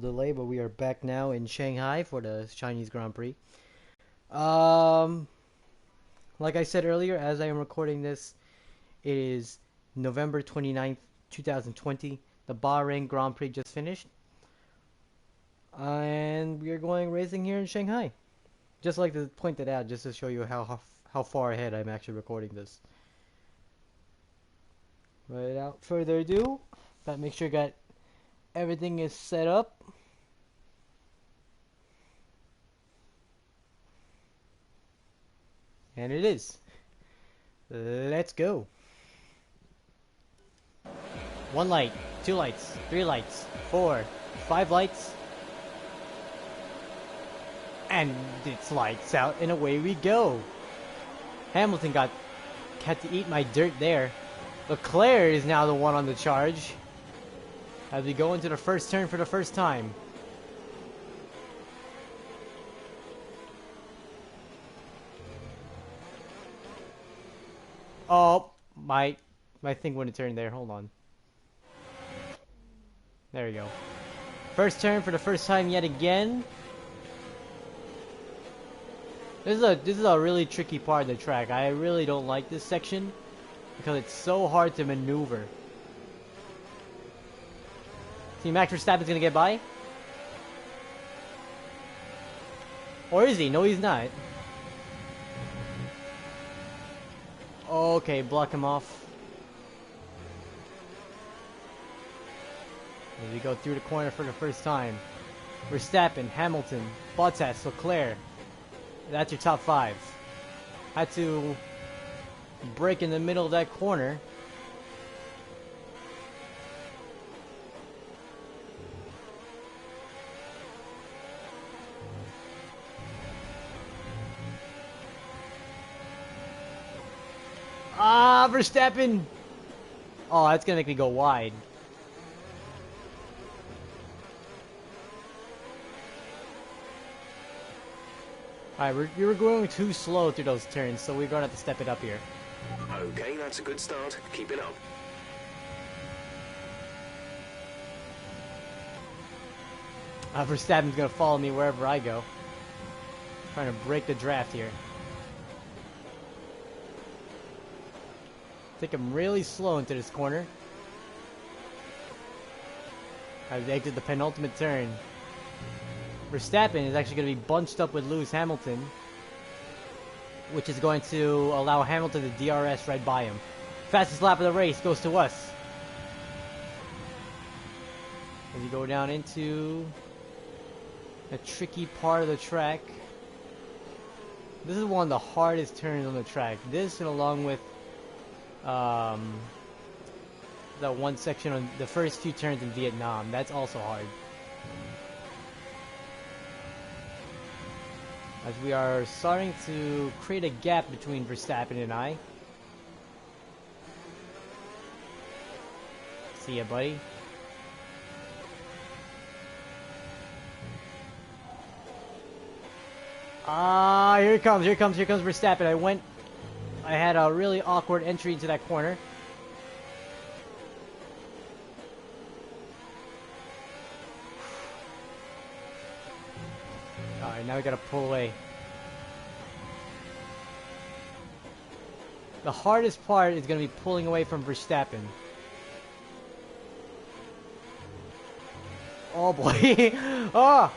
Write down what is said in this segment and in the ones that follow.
delay, but we are back now in Shanghai for the Chinese Grand Prix. Um, like I said earlier, as I am recording this, it is November 29th, 2020. The Bahrain Grand Prix just finished. And we are going racing here in Shanghai. Just like to point that out, just to show you how far ahead I'm actually recording this. Without further ado, gotta make sure everything is set up. And it is. Let's go. 1 light, 2 lights, 3 lights, 4, 5 lights. And it's lights out and away we go. Hamilton had to eat my dirt there. Leclerc is now the one on the charge as we go into the first turn for the first time. Oh, my thing wouldn't turn there. Hold on. There we go. First turn for the first time yet again. This is a really tricky part of the track. I really don't like this section because it's so hard to maneuver. See, Max Verstappen's gonna get by? Or is he? No, he's not. Okay, block him off. As we go through the corner for the first time. Verstappen, Hamilton, Bottas, Leclerc. That's your top 5. Had to break in the middle of that corner. Ah, Verstappen! Oh, that's gonna make me go wide. Alright, we were going too slow through those turns, so we're gonna have to step it up here. Okay, that's a good start. Keep it up. Verstappen's gonna follow me wherever I go. Trying to break the draft here. Take him really slow into this corner. I've exited the penultimate turn. Verstappen is actually going to be bunched up with Lewis Hamilton, which is going to allow Hamilton to DRS right by him. Fastest lap of the race goes to us. As you go down into a tricky part of the track. This is one of the hardest turns on the track. This, and along with that one section on the first few turns in Vietnam, that's also hard. As we are starting to create a gap between Verstappen and I. See ya, buddy. Ah, here it comes, here comes Verstappen. I had a really awkward entry into that corner. Alright, now we gotta pull away. The hardest part is gonna be pulling away from Verstappen. Oh boy! Oh!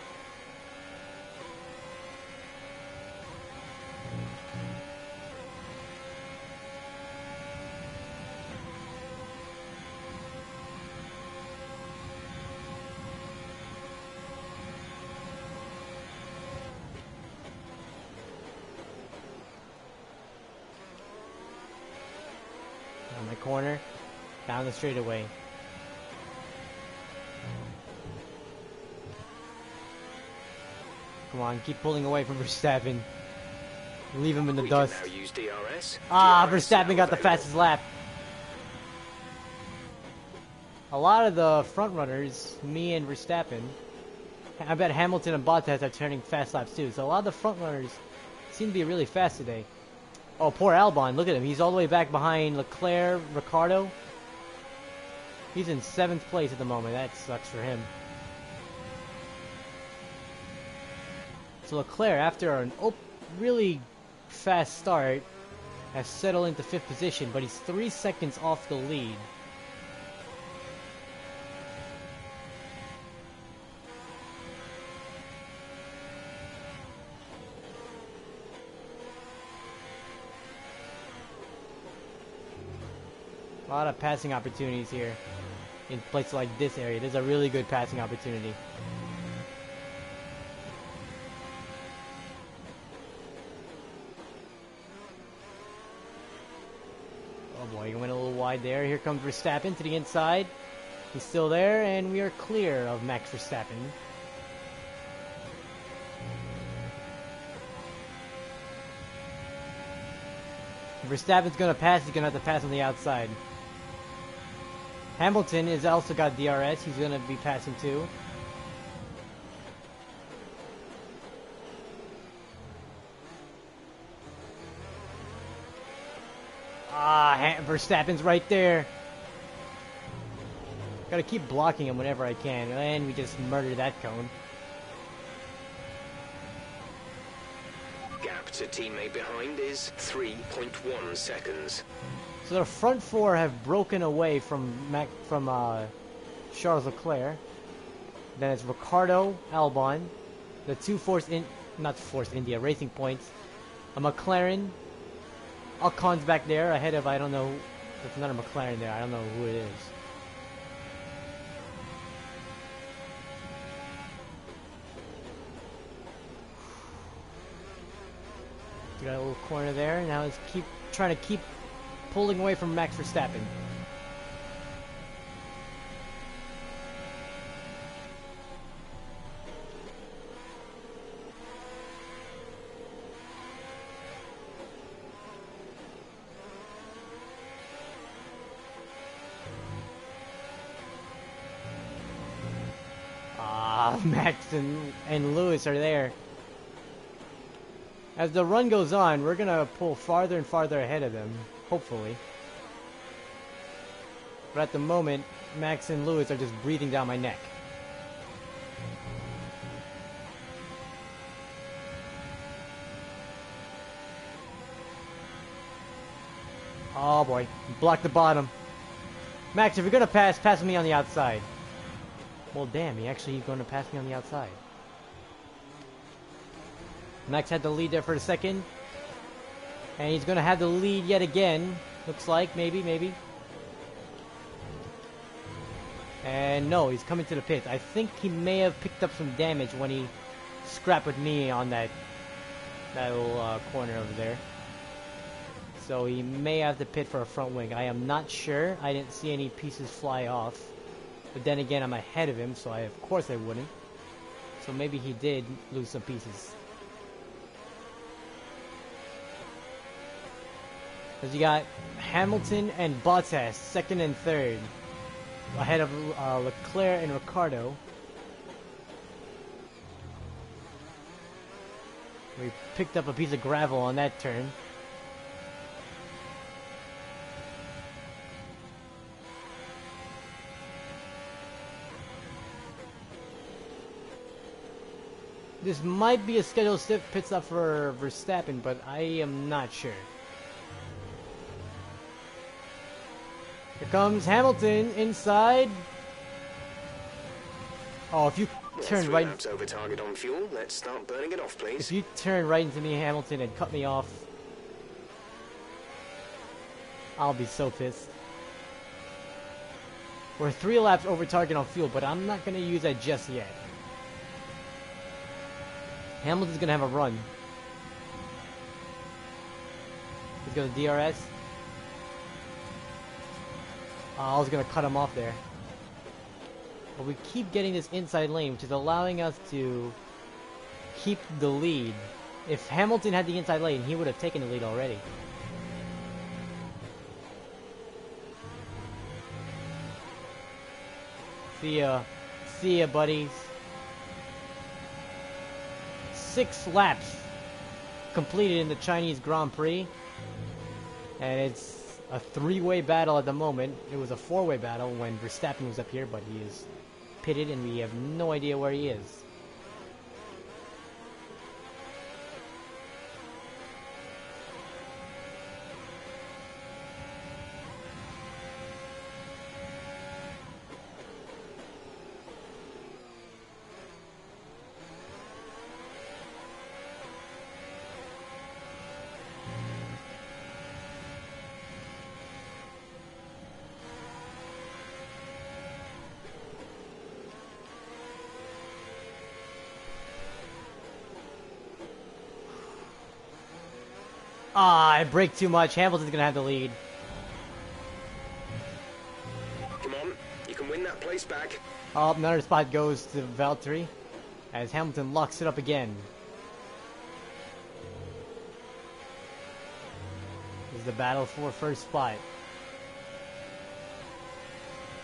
On the corner, down the straightaway. Come on, keep pulling away from Verstappen. Leave him in the dust. Now use DRS. Ah, Verstappen got the fastest lap. A lot of the front runners, me and Verstappen, I bet Hamilton and Bottas are turning fast laps too. So a lot of the front runners seem to be really fast today. Oh, poor Albon. Look at him. He's all the way back behind Leclerc, Ricciardo. He's in 7th place at the moment. That sucks for him. So Leclerc, after an really fast start, has settled into 5th position, but he's 3 seconds off the lead. A lot of passing opportunities here in places like this area. There's a really good passing opportunity. Oh boy, he went a little wide there. Here comes Verstappen to the inside. He's still there, and we are clear of Max Verstappen. If Verstappen's gonna pass, he's gonna have to pass on the outside. Hamilton has also got DRS. He's gonna be passing too. Verstappen's right there. Gotta keep blocking him whenever I can, and we just murdered that cone. Gap to teammate behind is 3.1 seconds. So the front four have broken away from Charles Leclerc. Then it's Ricardo, Albon, the two India Racing Points, a McLaren. Ocon's back there ahead of, I don't know, there's not a McLaren there, I don't know who it is. We got a little corner there, now let's keep trying to keep pulling away from Max Verstappen. Max and Lewis are there. As the run goes on, we're gonna pull farther and farther ahead of them, hopefully. But at the moment, Max and Lewis are just breathing down my neck. Oh boy, blocked the bottom. Max, if you're gonna pass me on the outside. Well, damn, he's going to pass me on the outside. Max had the lead there for a second. And he's going to have the lead yet again. Looks like, maybe. And no, he's coming to the pits. I think he may have picked up some damage when he scrapped with me on that little corner over there. So he may have to pit for a front wing. I am not sure. I didn't see any pieces fly off. But then again, I'm ahead of him, so of course I wouldn't. So maybe he did lose some pieces. Because you got Hamilton and Bottas, second and third. Ahead of Leclerc and Ricardo. We picked up a piece of gravel on that turn. This might be a scheduled pit stop for Verstappen, but I am not sure. Here comes Hamilton inside. Oh, if you turn right over target on fuel, let's start burning it off, please. If you turn right into me, Hamilton, and cut me off, I'll be so pissed. We're 3 laps over target on fuel, but I'm not gonna use that just yet. Hamilton's gonna have a run. He's gonna DRS. I was gonna cut him off there. But we keep getting this inside lane, which is allowing us to keep the lead. If Hamilton had the inside lane, he would have taken the lead already. See ya, buddies. 6 laps completed in the Chinese Grand Prix, and it's a 3-way battle at the moment. It was a 4-way battle when Verstappen was up here, but he is pitted and we have no idea where he is. Ah, I brake too much. Hamilton's gonna have the lead. Come on, you can win that place back. Oh, another spot goes to Valtteri as Hamilton locks it up again. This is the battle for first spot.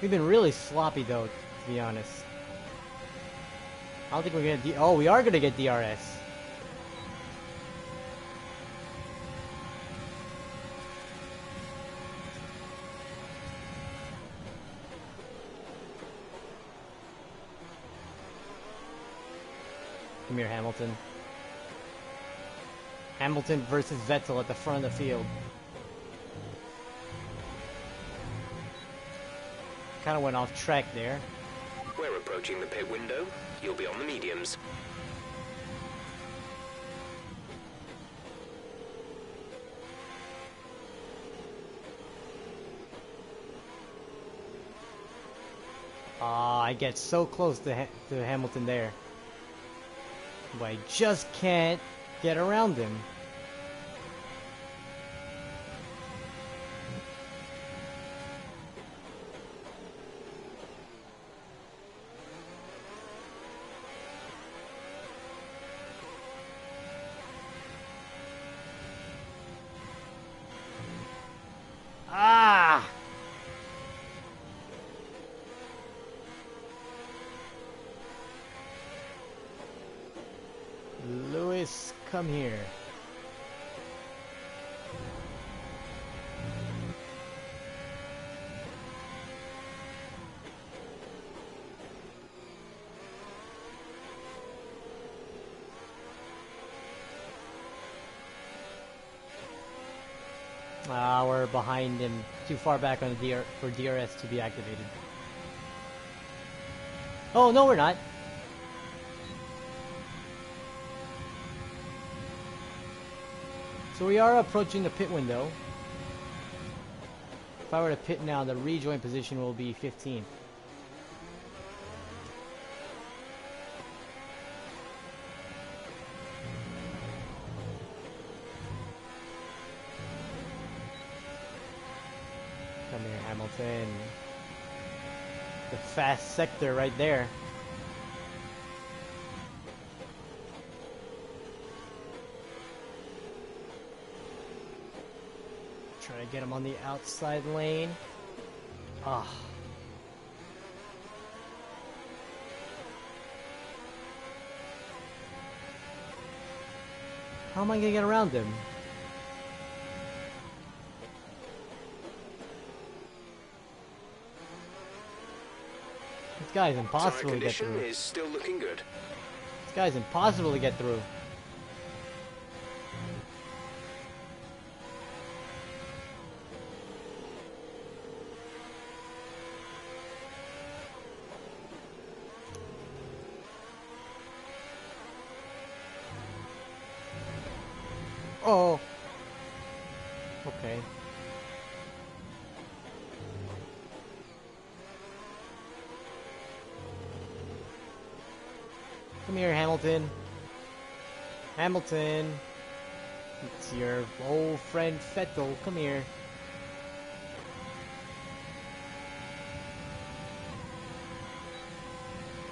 We've been really sloppy though, to be honest. I don't think we're gonna oh, we are gonna get DRS. Come here, Hamilton. Hamilton versus Vettel at the front of the field. Kind of went off track there. We're approaching the pit window. You'll be on the mediums. I get so close to Hamilton there. But I just can't get around him. Ah! Lewis, come here. We're behind him, too far back on the for DRS to be activated. Oh, no, we're not. So we are approaching the pit window. If I were to pit now, the rejoin position will be 15. Come here, Hamilton. The fast sector right there. Try to get him on the outside lane. Ah. How am I gonna get around him? This guy's impossible to get through. Is still looking good. This guy's impossible to get through. Oh. Okay. Come here, Hamilton. Hamilton. It's your old friend Vettel. Come here.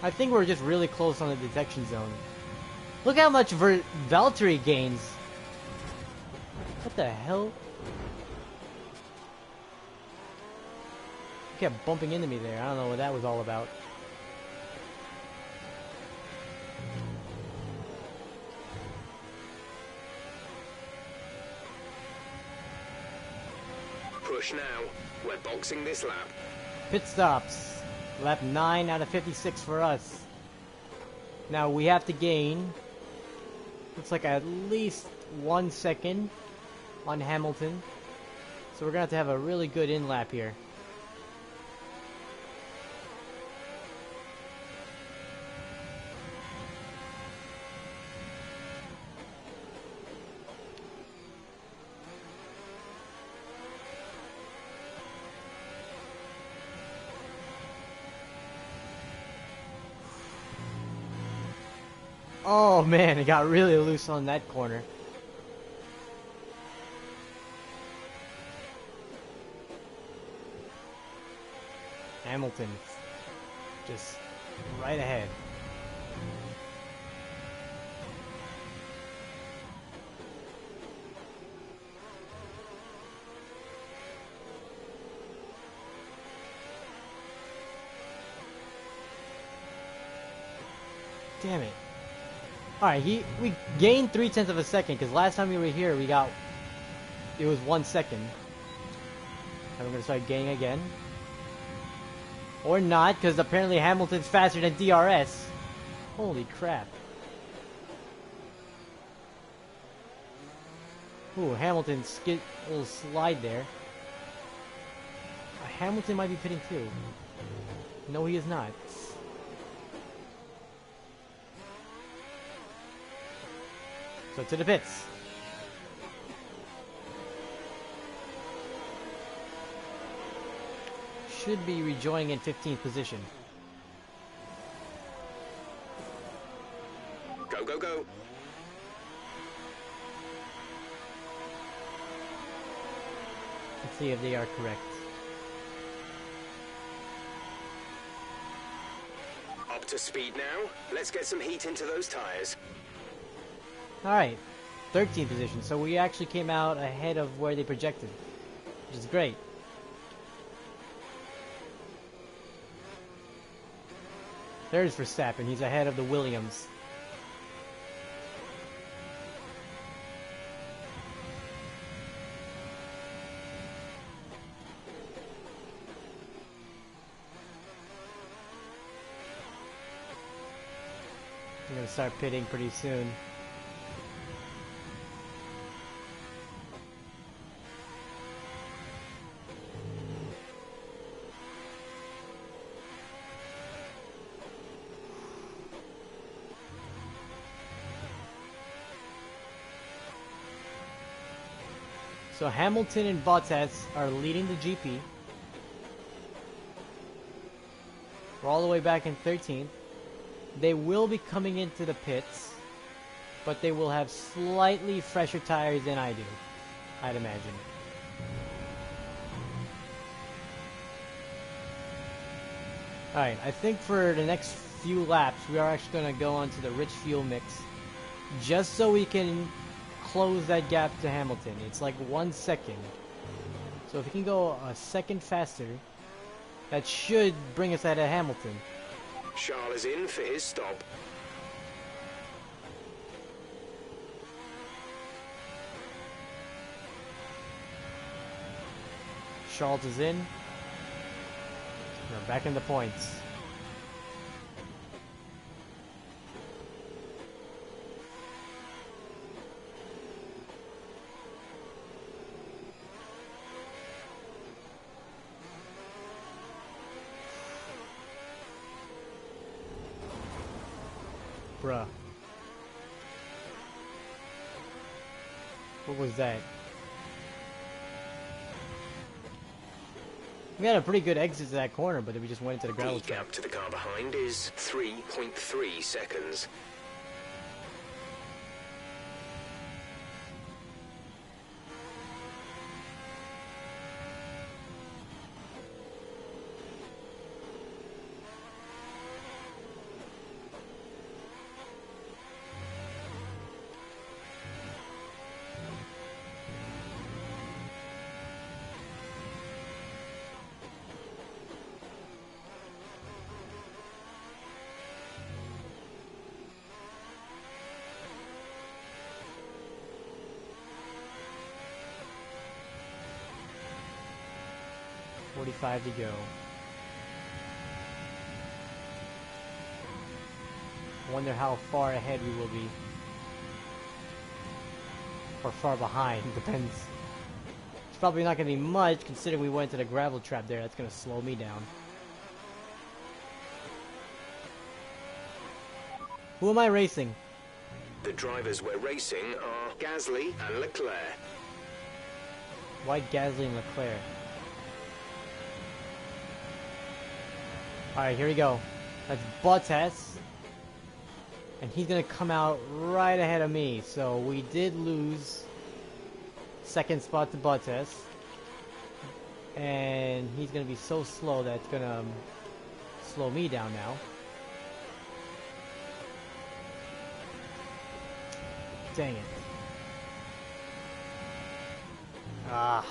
I think we're just really close on the detection zone. Look how much Valtteri gains. What the hell? He kept bumping into me there. I don't know what that was all about. Push now. We're boxing this lap. Pit stops. Lap 9 out of 56 for us. Now we have to gain, looks like at least 1 second on Hamilton. So we're going to have a really good in-lap here. Oh man, it got really loose on that corner. Hamilton. Just right ahead. Damn it. Alright, we gained 0.3 of a second, because last time we were here, it was 1 second. And we're gonna start gaining again. Or not, because apparently Hamilton's faster than DRS. Holy crap. Ooh, Hamilton skid a little slide there. Hamilton might be pitting too. No, he is not. So to the pits. Should be rejoining in 15th position. Go, go, go. Let's see if they are correct. Up to speed now. Let's get some heat into those tires. Alright, 13th position, so we actually came out ahead of where they projected, which is great. There's Verstappen, he's ahead of the Williams. I'm gonna start pitting pretty soon. So Hamilton and Bottas are leading the GP. We're all the way back in 13th. They will be coming into the pits, but they will have slightly fresher tires than I do, I'd imagine. Alright, I think for the next few laps, we are actually going to go onto the rich fuel mix, just so we can close that gap to Hamilton. It's like 1 second. So if we can go a second faster, that should bring us ahead of Hamilton. Charles is in for his stop. Charles is in. We're back in the points. Bruh. What was that? We had a pretty good exit to that corner, but then we just went into the gravel The trap. gap to the car behind is 3.3 seconds. .45 to go. Wonder how far ahead we will be. Or far behind, depends. It's probably not going to be much, considering we went to the gravel trap there. That's going to slow me down. Who am I racing? The drivers we're racing are Gasly and Leclerc. Why Gasly and Leclerc? Alright, here we go. That's Bottas. And he's going to come out right ahead of me. So we did lose second spot to Bottas. And he's gonna be so slow that it's gonna slow me down now. Dang it. Ah.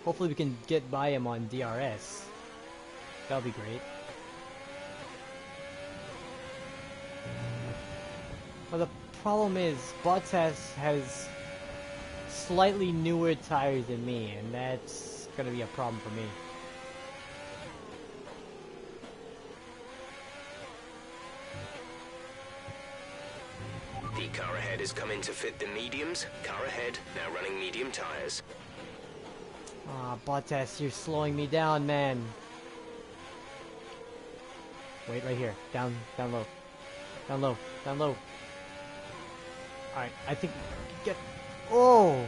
Hopefully we can get by him on DRS. That'll be great. But the problem is, Bottas has slightly newer tires than me, and that's gonna be a problem for me. The car ahead is coming to fit the mediums. Car ahead, now running medium tires. Ah, Bottas, you're slowing me down, man. Wait, right here. Down low. Down low. Down low. Alright, I think... Get... Oh!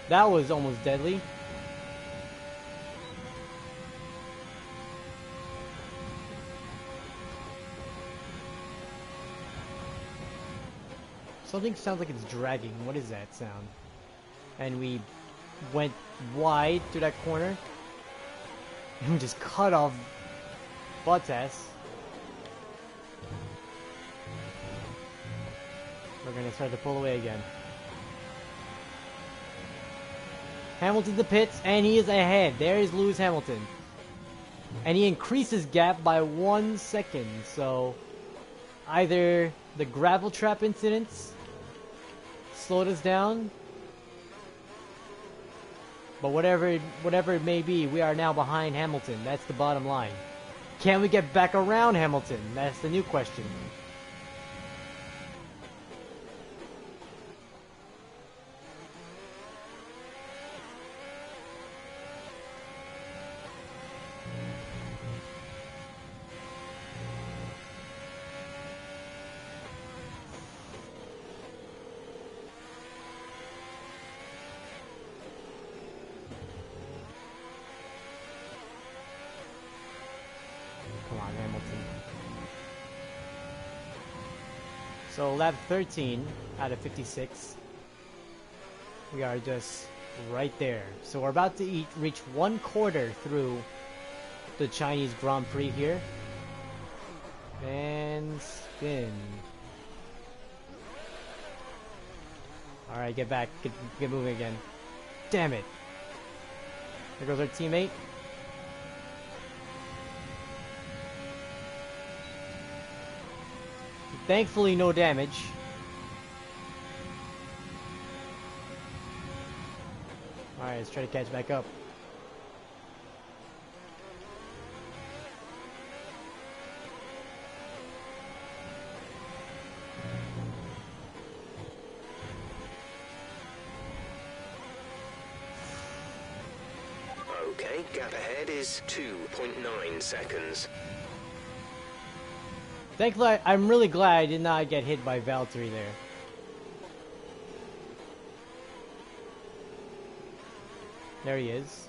That was almost deadly. Something sounds like it's dragging. What is that sound? And we went wide through that corner. And we just cut off Bottas. We're gonna start to pull away again. Hamilton's the pits, and he is ahead. There is Lewis Hamilton. And he increases gap by 1 second, so either the gravel trap incidents slowed us down, but whatever it may be, we are now behind Hamilton. That's the bottom line. Can we get back around Hamilton? That's the new question. Come on, Hamilton. So lap 13 out of 56. We are just right there. So we're about to reach 1/4 through the Chinese Grand Prix here. And spin. Alright, get back. Get moving again. Damn it. There goes our teammate. Thankfully, no damage. Alright, let's try to catch back up. Okay, gap ahead is 2.9 seconds. Thankfully, I'm really glad I did not get hit by Valtteri there. There he is.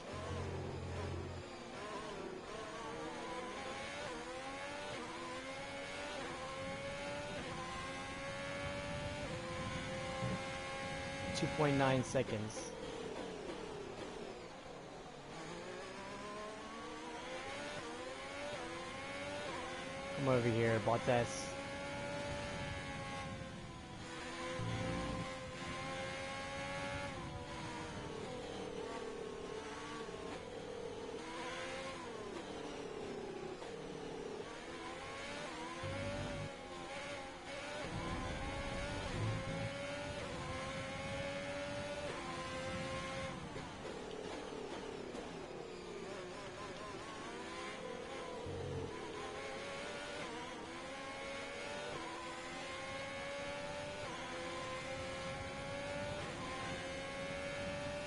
.9 seconds. Come over here, Bottas.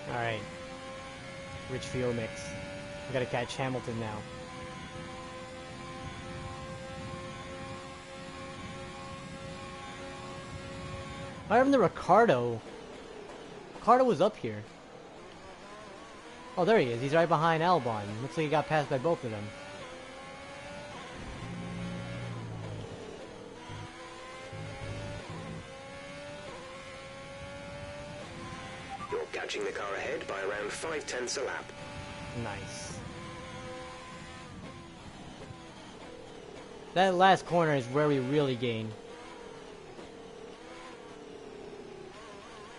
Alright. Rich fuel mix. We gotta catch Hamilton now. I remember Ricardo. Ricardo was up here. Oh, there he is. He's right behind Albon. Looks like he got passed by both of them. catching the car ahead by around 5/10 a lap. Nice. That last corner is where we really gain.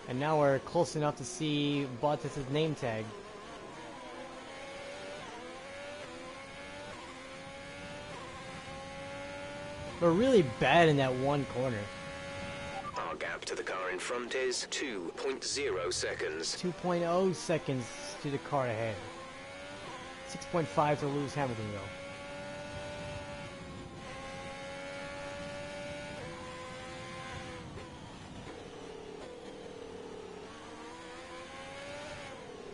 And now we're close enough to see Bottas' name tag. We're really bad in that one corner. Our gap to the car in front is 2.0 seconds. 2.0 seconds to the car ahead. 6.5 to Lewis Hamilton though.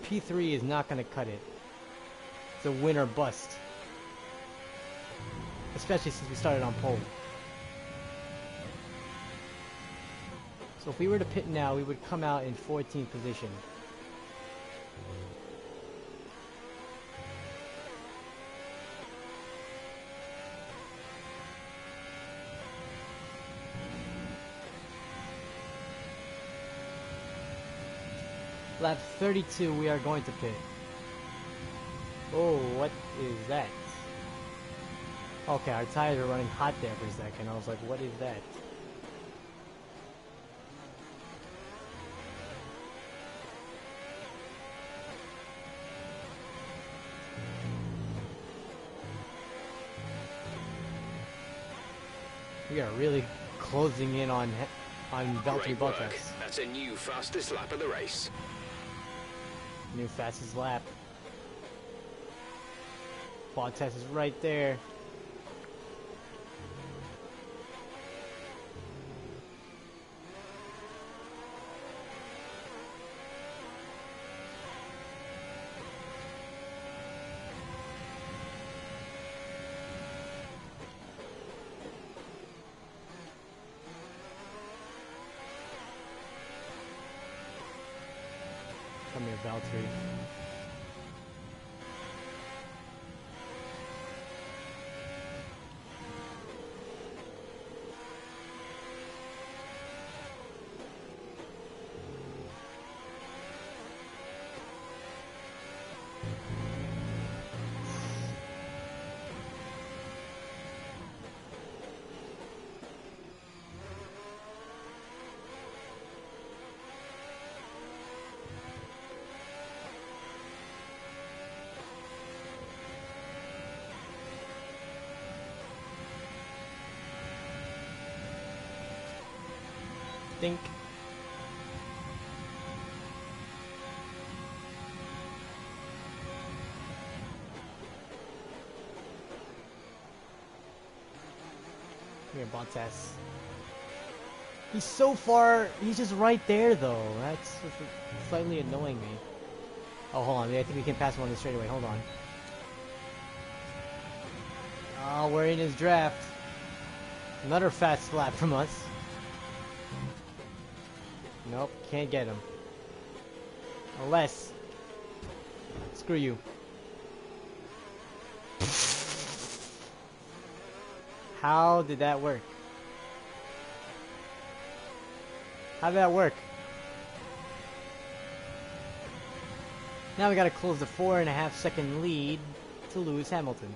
P3 is not going to cut it. It's a win or bust. Especially since we started on pole. So if we were to pit now, we would come out in 14th position. Lap 32, we are going to pit. Oh, what is that? Okay, our tires are running hot there for a second. I was like, what is that? We are really closing in on Valtteri Bottas. That's a new fastest lap of the race. New fastest lap. Bottas is right there. Come here, Valtteri. Think. Here, Bottas. He's so far. He's just right there, though. That's slightly annoying me. Oh, hold on. I think we can pass him on the straightaway. Hold on. Oh, we're in his draft. Another fast lap from us. Nope, can't get him. Unless... Screw you. How did that work? How did that work? Now we gotta close the 4.5 second lead to Lewis Hamilton.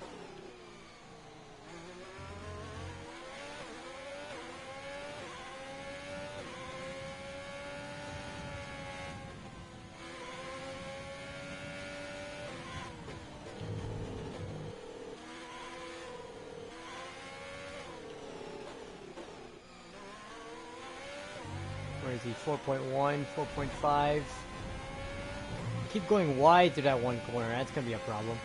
Where is he? 4.1, 4.5. Keep going wide through that one corner. That's gonna be a problem.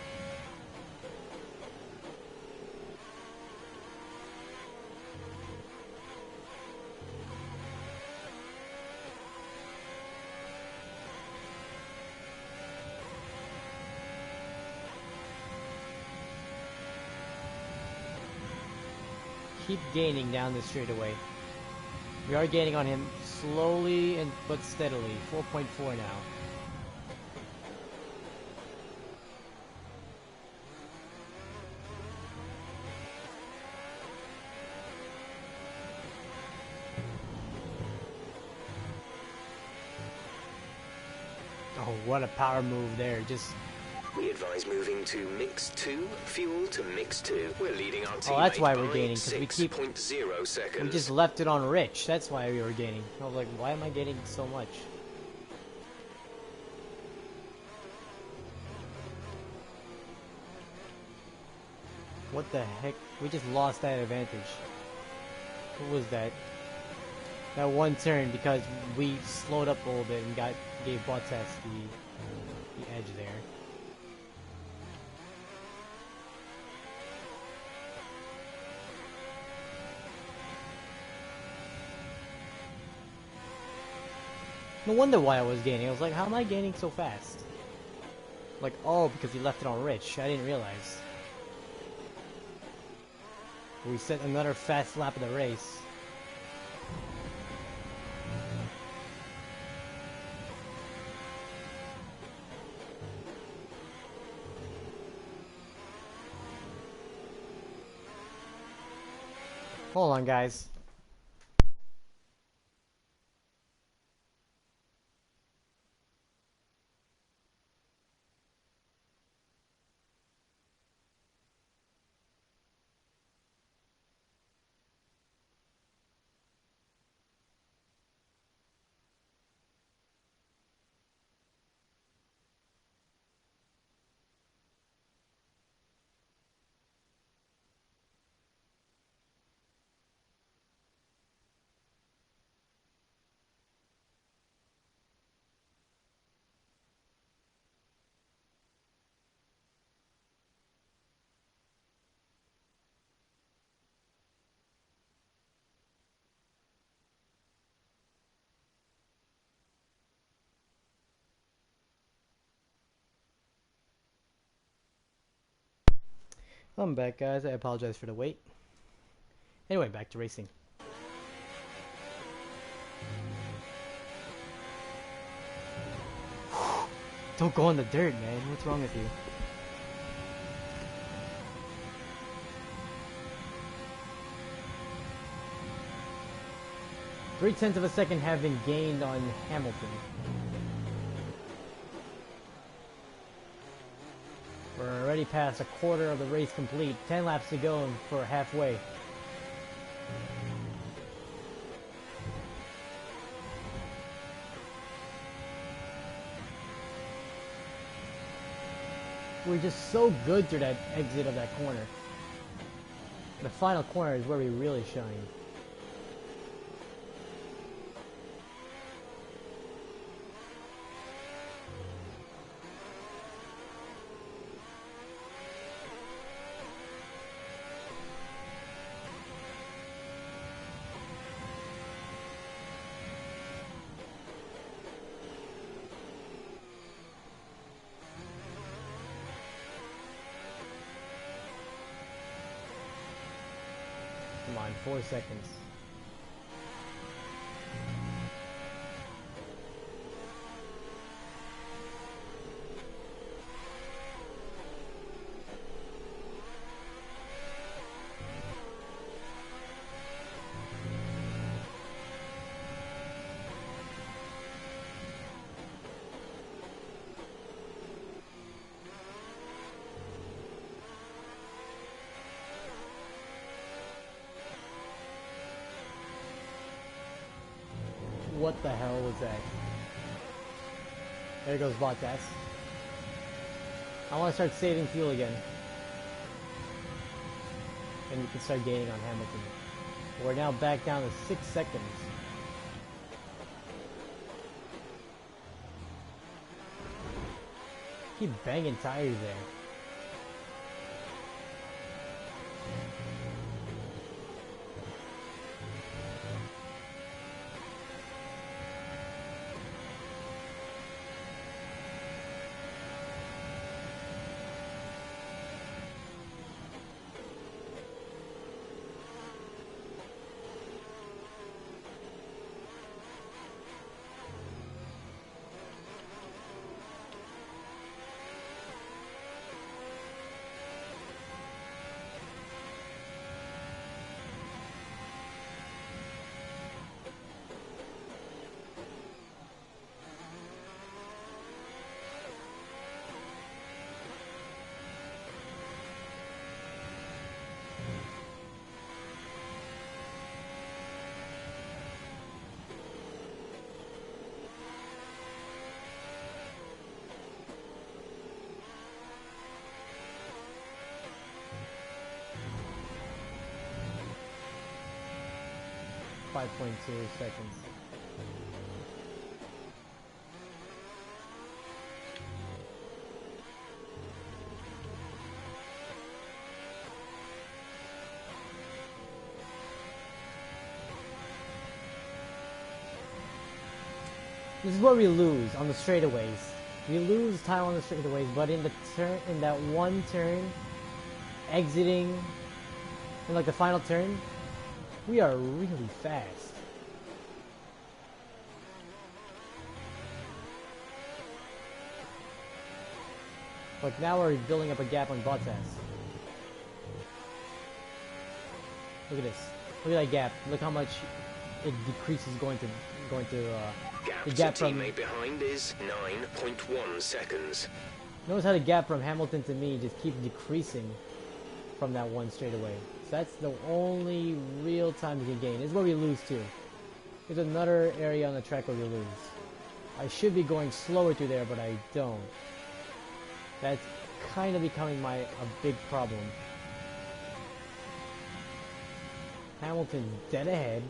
Keep gaining down the straightaway. We are gaining on him slowly and but steadily. 4.4 now. what a power move there. Just. We advise moving to mix 2, fuel to mix 2. We're leading our teammate that's why we're by gaining, because we keep 6.0 seconds. We just left it on rich. That's why we were gaining. I was like, why am I getting so much? What the heck? We just lost that advantage. What was that? That one turn because we slowed up a little bit and gave Bottas the edge there. No wonder why I was gaining. I was like, how am I gaining so fast? Like, oh, because he left it on rich. I didn't realize. We set another fast lap of the race. Hold on, guys. I'm back, guys. I apologize for the wait. Anyway, back to racing. Don't go in the dirt, man. What's wrong with you? .3 of a second have been gained on Hamilton. We're already past a quarter of the race complete. 10 laps to go for halfway. We're just so good through that exit of that corner. The final corner is where we really shine. Come on, 4 seconds. What the hell was that? There goes Bottas. I want to start saving fuel again. And you can start gaining on Hamilton. We're now back down to 6 seconds. Keep banging tires there. 5.2 seconds. This is where we lose on the straightaways. We lose time on the straightaways, but in the turn, in that one turn, exiting, in like the final turn, we are really fast. Like now we're building up a gap on Bottas. Look at this. Look at that gap. Look how much it decreases going to Gap the to gap from teammate behind is 9.1 seconds. Notice how the gap from Hamilton to me just keeps decreasing from that one straightaway. So that's the only real time we can gain. This is where we lose too. There's another area on the track where we lose. I should be going slower through there, but I don't. That's kind of becoming a big problem. Hamilton's dead ahead.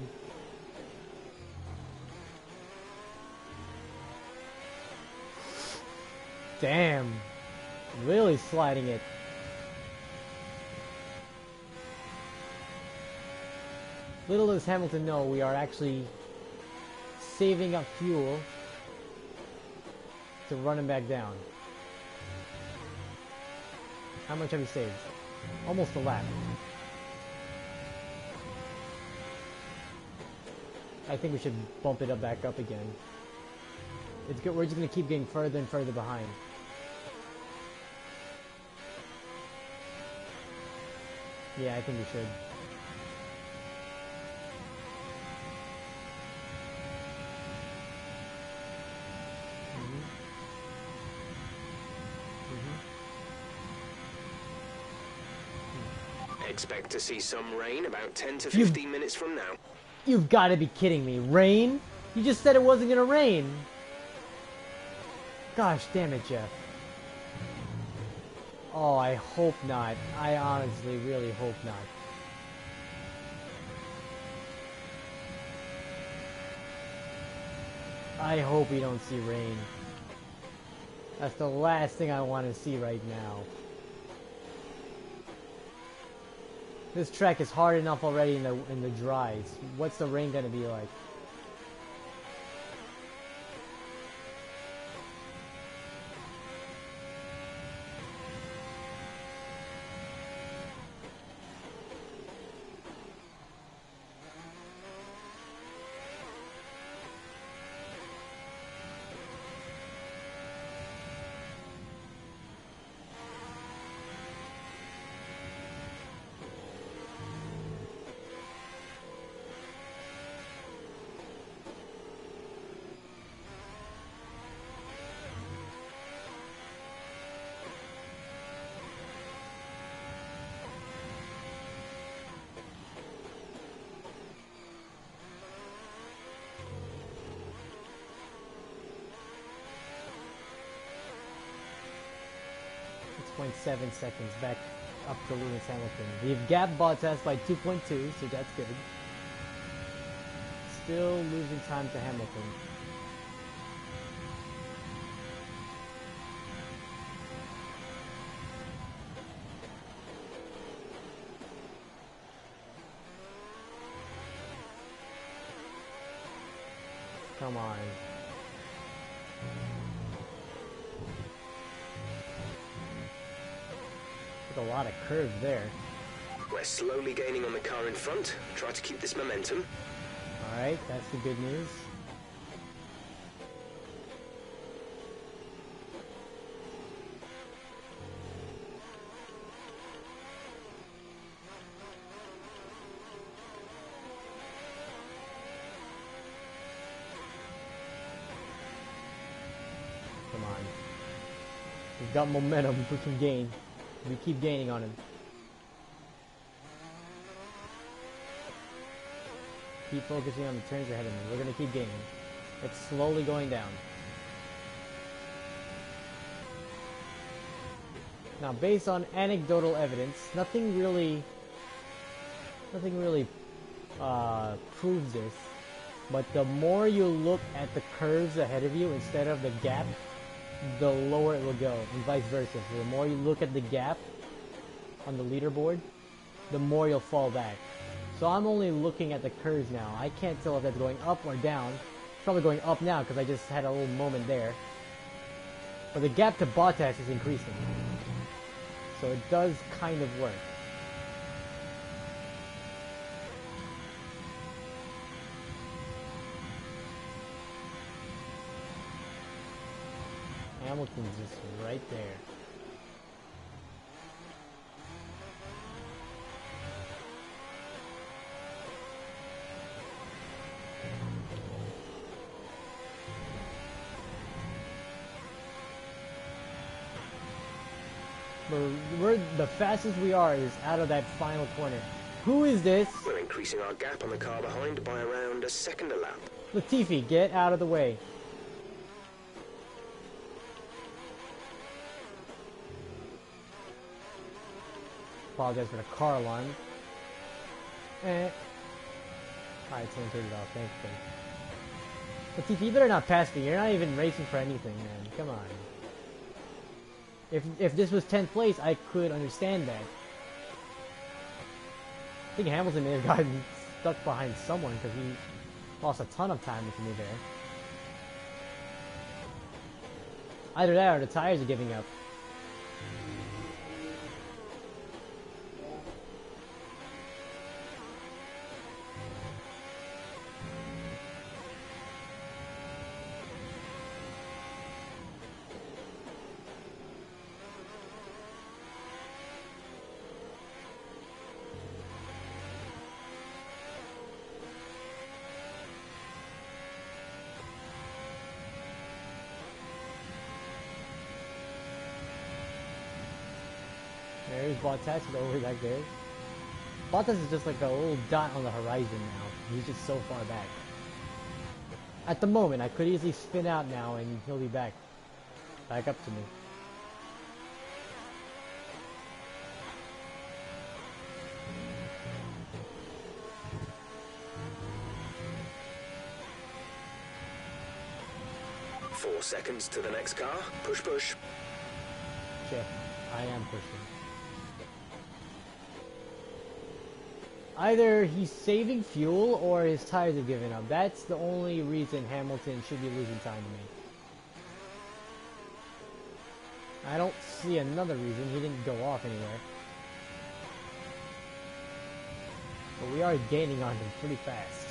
Damn. Really sliding it. Little does Hamilton know we are actually saving up fuel to run him back down. How much have we saved? Almost a lap. I think we should bump it up back up again. It's good. We're just going to keep getting further and further behind. Yeah, I think we should. Expect to see some rain about 10 to 15 minutes from now. You've got to be kidding me. Rain? You just said it wasn't going to rain. Gosh damn it, Jeff. Oh, I hope not. I honestly really hope not. I hope we don't see rain. That's the last thing I want to see right now. This track is hard enough already in the dries. What's the rain gonna be like? .7 seconds back up to Lewis Hamilton. We've gapped Bottas by 2.2, so that's good. Still losing time to Hamilton. Come on. A lot of curves there. We're slowly gaining on the car in front. Try to keep this momentum. Alright, that's the good news. Come on. We've got momentum we can gain. We keep gaining on him. Keep focusing on the turns ahead of me. We're going to keep gaining. It's slowly going down. Now, based on anecdotal evidence, nothing really proves this. But the more you look at the curves ahead of you instead of the gap, the lower it will go, and vice versa. So the more you look at the gap on the leaderboard, the more you'll fall back. So I'm only looking at the curves now. I can't tell if that's going up or down. It's probably going up now because I just had a little moment there. But the gap to Bottas is increasing. So it does kind of work. Hamilton's just right there. We're the fastest we are is out of that final corner. Who is this? We're increasing our gap on the car behind by around a second a lap. Latifi, get out of the way. Apologize for the car alarm. Alright, someone turned it off, thankfully. Latifi, you better not pass me. You're not even racing for anything, man. Come on. If this was 10th place, I could understand that. I think Hamilton may have gotten stuck behind someone because he lost a ton of time with me there. Either that or the tires are giving up. There's Bottas over back there. Bottas is just like a little dot on the horizon now. He's just so far back. At the moment, I could easily spin out now and he'll be back up to me. Four seconds to the next car. Push, push. Check. I am pushing. Either he's saving fuel or his tires are giving up. That's the only reason Hamilton should be losing time to me. I don't see another reason. He didn't go off anywhere. But we are gaining on him pretty fast.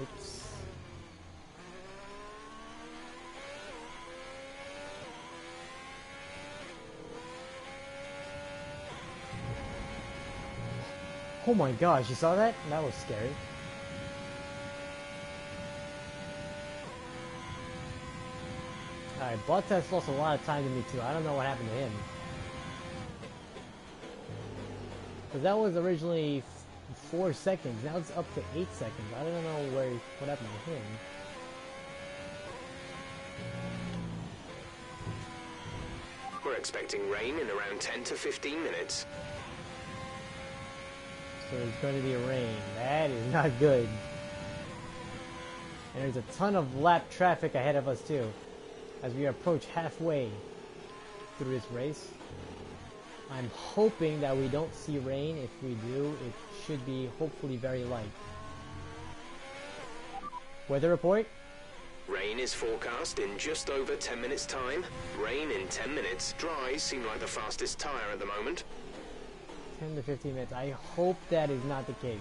Oops. Oh my gosh, you saw that? That was scary. Alright, Bottas lost a lot of time to me too. I don't know what happened to him. Because that was originally 4 seconds. Now it's up to 8 seconds. I don't know what happened to him. We're expecting rain in around 10 to 15 minutes. So there's going to be rain. That is not good. And there's a ton of lap traffic ahead of us too, as we approach halfway through this race. I'm hoping that we don't see rain. If we do, it should be hopefully very light. Weather report? Rain is forecast in just over 10 minutes time. Rain in 10 minutes. Dries seem like the fastest tire at the moment. 10 to 15 minutes. I hope that is not the case.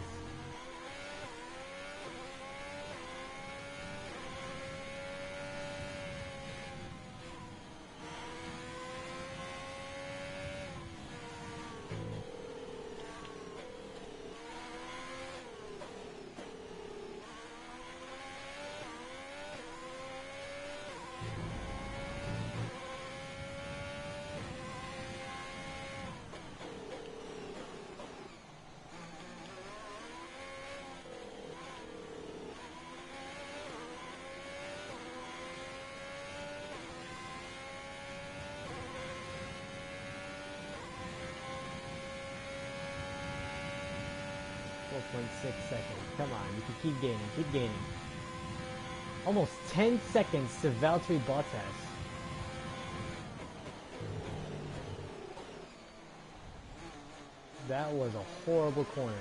12.6 seconds. Come on, you can keep gaining, keep gaining. Almost 10 seconds to Valtteri Bottas. That was a horrible corner.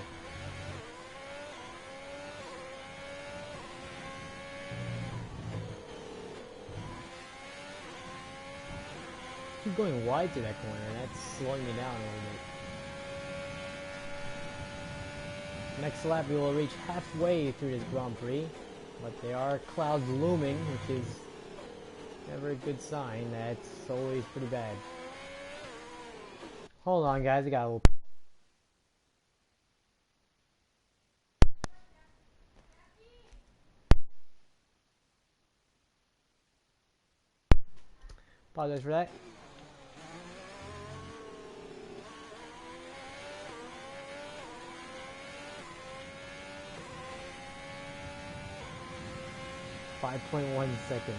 Keep going wide to that corner, and that's slowing me down a little bit. Next lap we will reach halfway through this Grand Prix, but there are clouds looming, which is never a good sign. That's always pretty bad. Hold on guys, I got a little... Apologize for that. .1 seconds.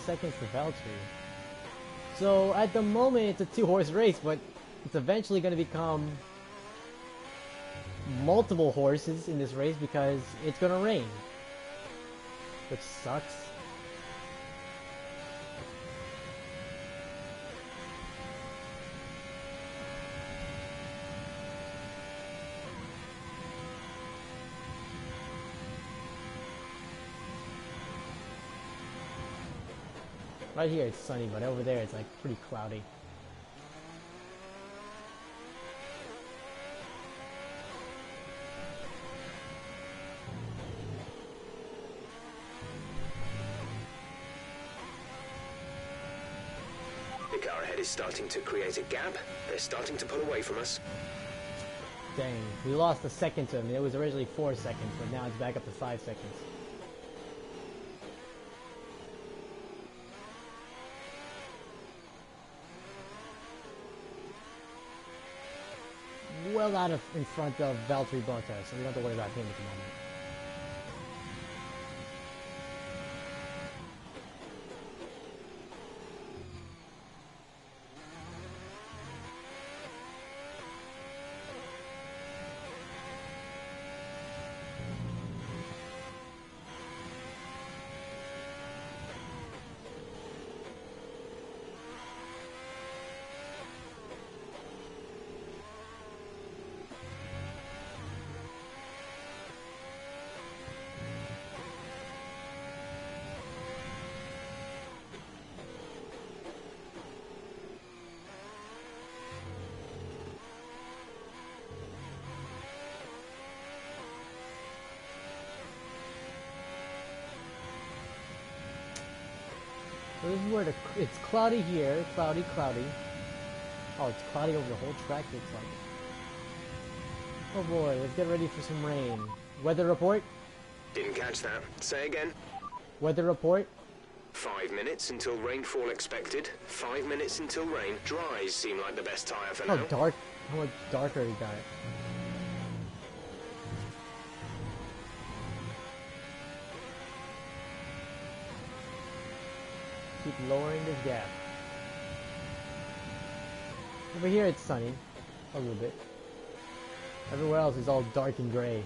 Seconds to Valtteri. So at the moment it's a 2-horse race, but it's eventually going to become multiple horses in this race because it's going to rain, which sucks. Right here it's sunny, but over there it's like pretty cloudy. The car ahead is starting to create a gap. They're starting to pull away from us. Dang, we lost a second to him. It was originally 4 seconds, but now it's back up to 5 seconds. Well out of in front of Valtteri Bottas, so we don't have to worry about him at the moment. So this is where it's cloudy here, cloudy. Oh, it's cloudy over the whole track, looks like. Oh boy, let's get ready for some rain. Weather report? Didn't catch that. Say again. Weather report? 5 minutes until rainfall expected. 5 minutes until rain. Dries seem like the best tyre for now. How much darker it got. Keep lowering this gap. Over here it's sunny, a little bit. Everywhere else is all dark and gray.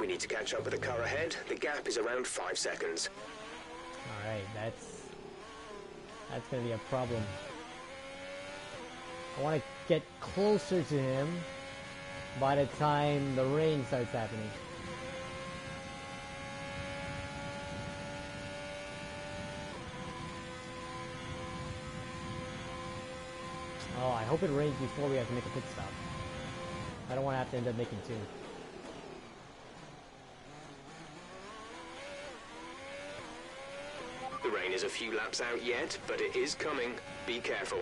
We need to catch up with the car ahead. The gap is around 5 seconds. Alright, that's gonna be a problem. I want to get closer to him by the time the rain starts happening. Oh, I hope it rains before we have to make a pit stop. I don't want to have to end up making two. The rain is a few laps out yet, but it is coming. Be careful.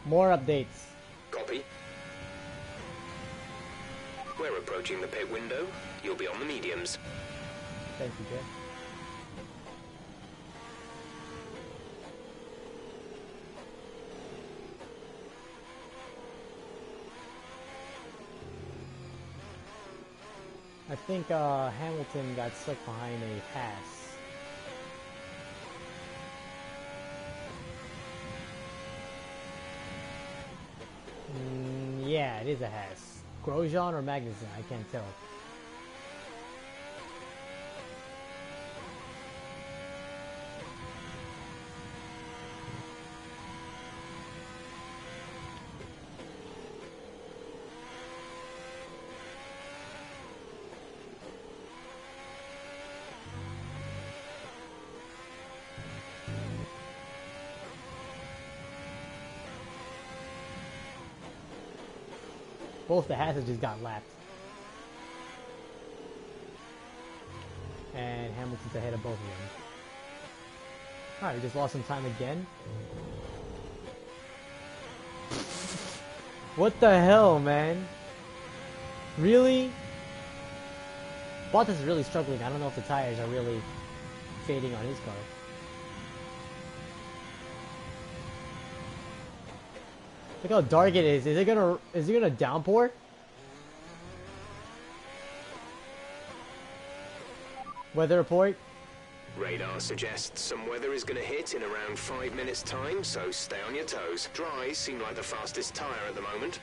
More updates. Copy. We're approaching the pit window. You'll be on the mediums. Thank you, Jeff. I think Hamilton got stuck behind a pass. Yeah, it is a Haas. Grosjean or Magnussen, I can't tell. Both the Hasses just got lapped. And Hamilton's ahead of both of them. Alright, we just lost some time again. What the hell, man? Really? Bottas is really struggling. I don't know if the tires are really fading on his car. Look how dark it is. Is it gonna downpour? Weather report. Radar suggests some weather is going to hit in around 5 minutes time, so stay on your toes. Dries seem like the fastest tyre at the moment.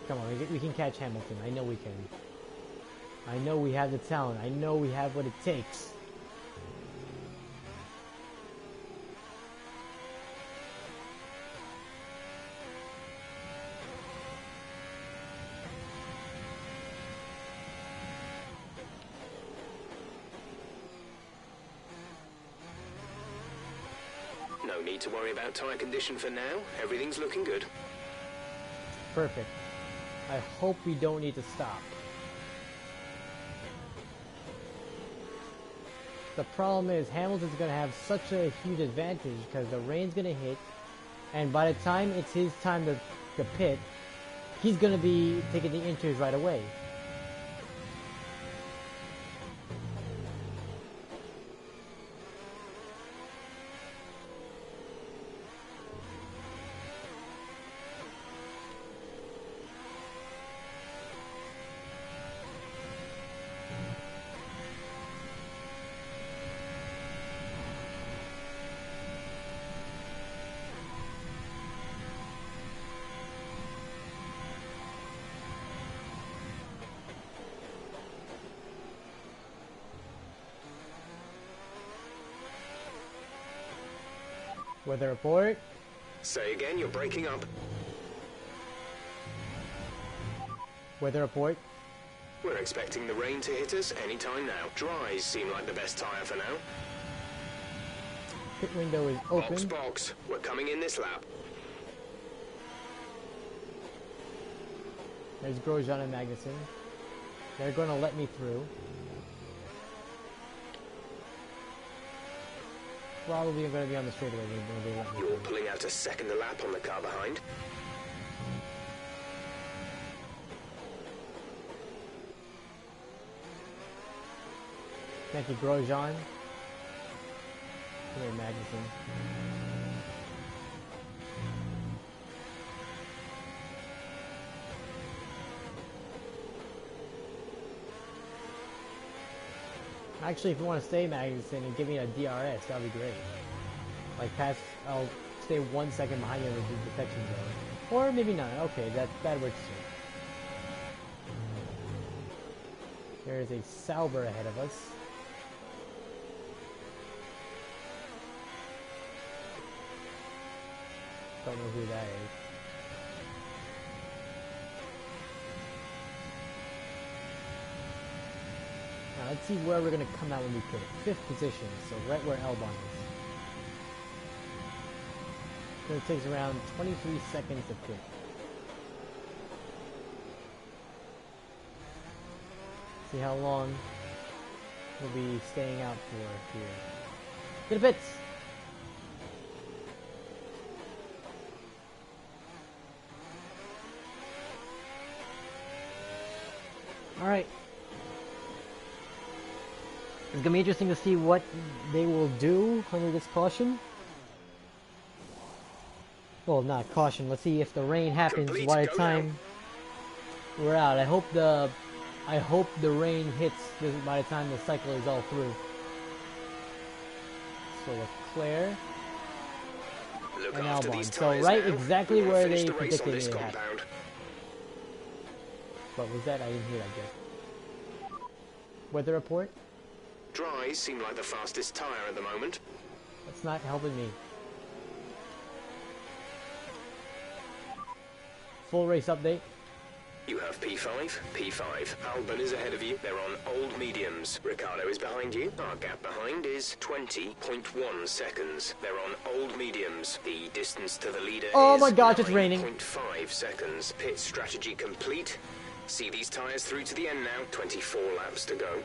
Come on, we can catch Hamilton. I know we can. I know we have the talent. I know we have what it takes. No need to worry about tyre condition for now. Everything's looking good. Perfect. I hope we don't need to stop. The problem is Hamilton's going to have such a huge advantage because the rain's going to hit, and by the time it's his time to pit, he's going to be taking the entries right away. Weather report. Say again, you're breaking up. Weather report. We're expecting the rain to hit us any time now. Dries seem like the best tyre for now. Pit window is open. Box. We're coming in this lap. There's Grosjean and Magnussen. They're going to let me through. Probably going to be on the straightaway. You're pulling out a second a lap on the car behind. Thank you, Grosjean. Come here, Magnussen. Actually, if you want to stay Magnussen and give me a DRS, that would be great. Like I'll stay 1 second behind you with the detection zone. Or maybe not. Okay, that works too. There is a Sauber ahead of us. Don't know who that is. Now let's see where we're gonna come out when we pit. 5th position, so right where Elbon is. So it takes around 23 seconds to pit. See how long we'll be staying out for here. To the pits! Alright. It's gonna be interesting to see what they will do under this caution. Well, not caution. Let's see if the rain happens by the time we're out. I hope the rain hits by the time the cycle is all through. So Leclerc and Albon. So right exactly where they predicted it would happen. What was that? I didn't hear that yet. Weather report? Dries seem like the fastest tyre at the moment. That's not helping me. Full race update. You have P5, P5. Albon is ahead of you. They're on old mediums. Ricardo is behind you. Our gap behind is 20.1 seconds. They're on old mediums. The distance to the leader is my gosh, it's raining. 9.5 seconds. Pit strategy complete. See these tyres through to the end now. 24 laps to go.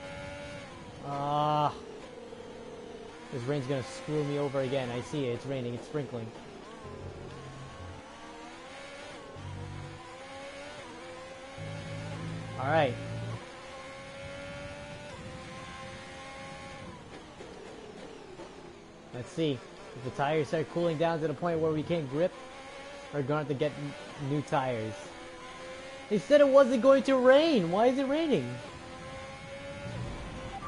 This rain's gonna screw me over again. I see it. It's raining. It's sprinkling. Alright. Let's see. If the tires start cooling down to the point where we can't grip, we're going to have to get new tires. They said it wasn't going to rain. Why is it raining?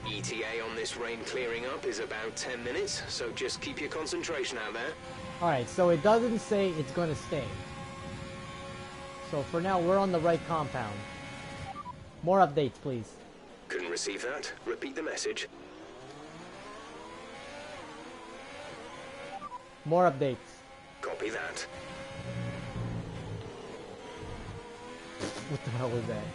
ETA on this rain clearing up is about 10 minutes, so just keep your concentration out there. Alright, so it doesn't say it's going to stay. So for now, we're on the right compound. More updates, please. Couldn't receive that. Repeat the message. More updates. Copy that. What the hell was that?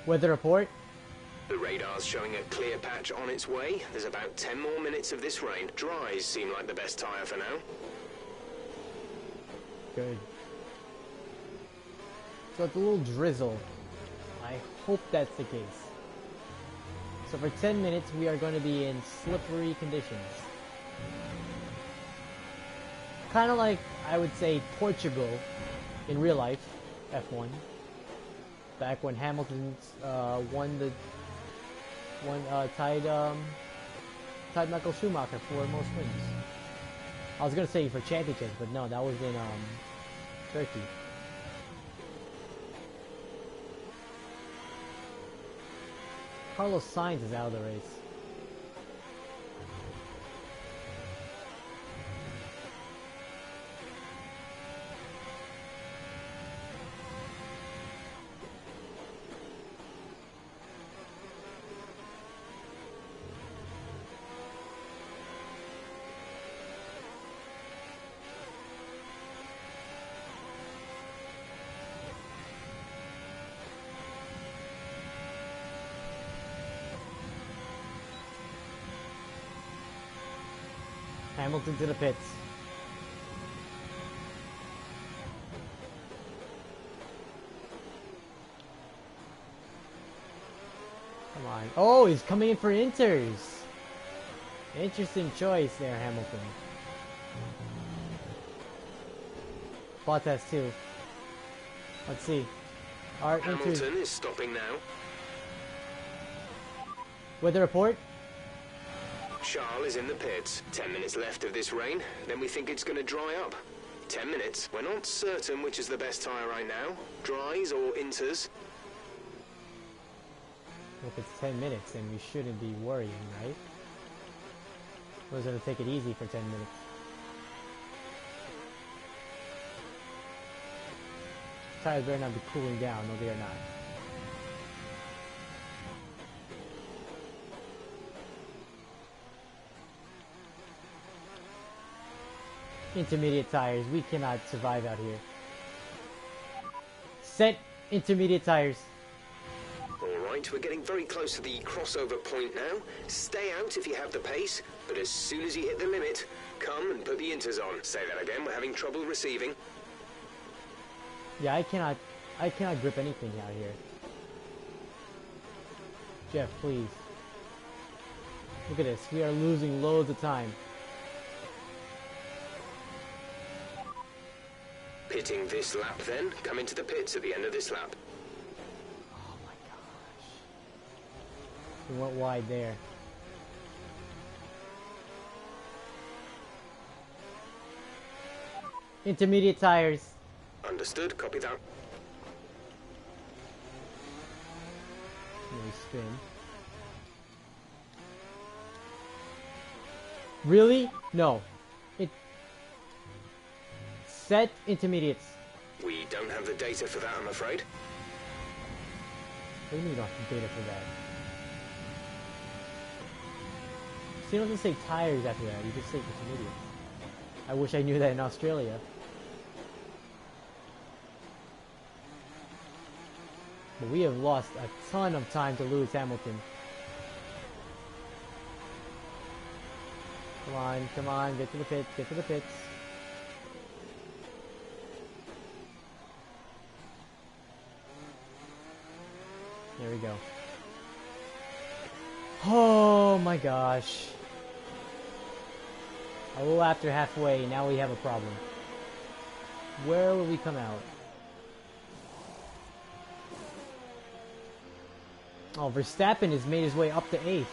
Weather report? The radar's showing a clear patch on its way. There's about 10 more minutes of this rain. Dries seem like the best tyre for now. Good. So it's a little drizzle. I hope that's the case. So for 10 minutes we are going to be in slippery conditions. Kind of like, I would say, Portugal in real life, F1. Back when Hamilton tied Michael Schumacher for most wins. I was gonna say for championships, but no, that was in Turkey. Carlos Sainz is out of the race. Hamilton to the pits. Come on. Oh, he's coming in for inters. Interesting choice there, Hamilton. Bottas too. Let's see. Our Hamilton is stopping now. Weather report? Charles is in the pits. 10 minutes left of this rain, then we think it's going to dry up. 10 minutes. We're not certain which is the best tyre right now. Dries or inters. If it's 10 minutes, then we shouldn't be worrying, right? We're gonna take it easy for 10 minutes. Tires better not be cooling down. No, they are not. Intermediate tires. We cannot survive out here. Set intermediate tires. Alright, we're getting very close to the crossover point now. Stay out if you have the pace, but as soon as you hit the limit, come and put the inters on. Say that again, we're having trouble receiving. Yeah, I cannot grip anything out here. Jeff, please. Look at this. We are losing loads of time. Pitting this lap then. Come into the pits at the end of this lap. Oh my gosh. We went wide there. Intermediate tires. Understood, copy that. Let me spin. Really? No. Set intermediates. We don't have the data for that, I'm afraid. What do you mean you don't have data for that? So you don't just say tires after that, you just say intermediates. I wish I knew that in Australia. But we have lost a ton of time to Lewis Hamilton. Come on, get to the pits, get to the pits. There we go. Oh my gosh. A little after halfway, now we have a problem. Where will we come out? Oh, Verstappen has made his way up to 8th.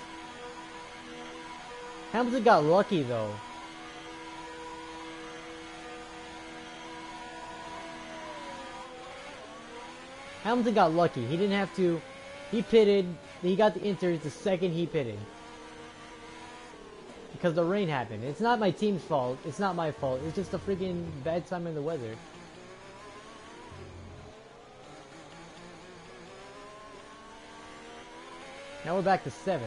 Hamilton got lucky though. Hamilton got lucky. He didn't have to. He pitted. He got the inters the second he pitted. Because the rain happened. It's not my team's fault. It's not my fault. It's just a freaking bad time in the weather. Now we're back to 7th.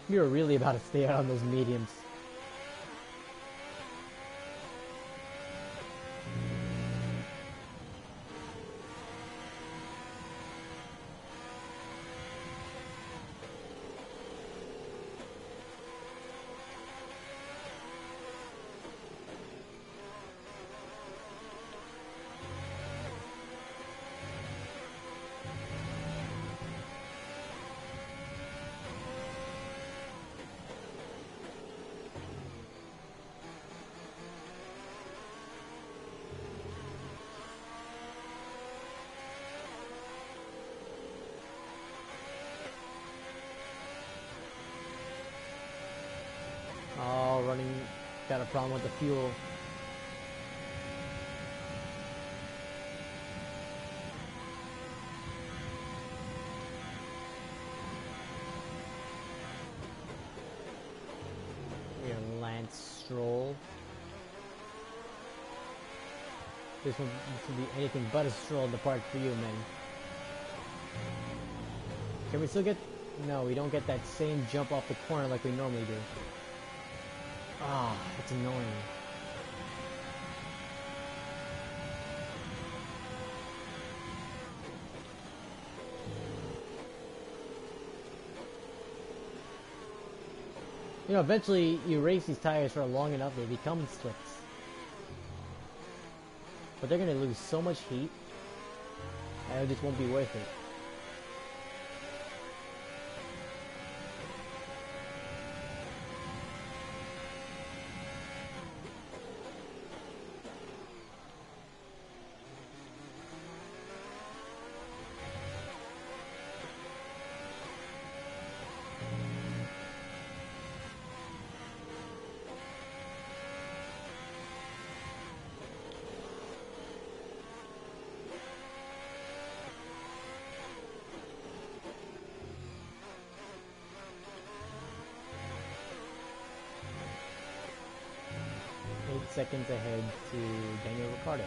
We were really about to stay out on those mediums. Oh, running, got a problem with the fuel. We are Lance Stroll. This will be anything but a stroll in the park for you, man. Can we still get... No, we don't get that same jump off the corner like we normally do. Ah, it's annoying. You know, eventually you race these tires for long enough, they become slicks. But they're gonna lose so much heat, and it just won't be worth it. seconds ahead to Daniel Ricciardo.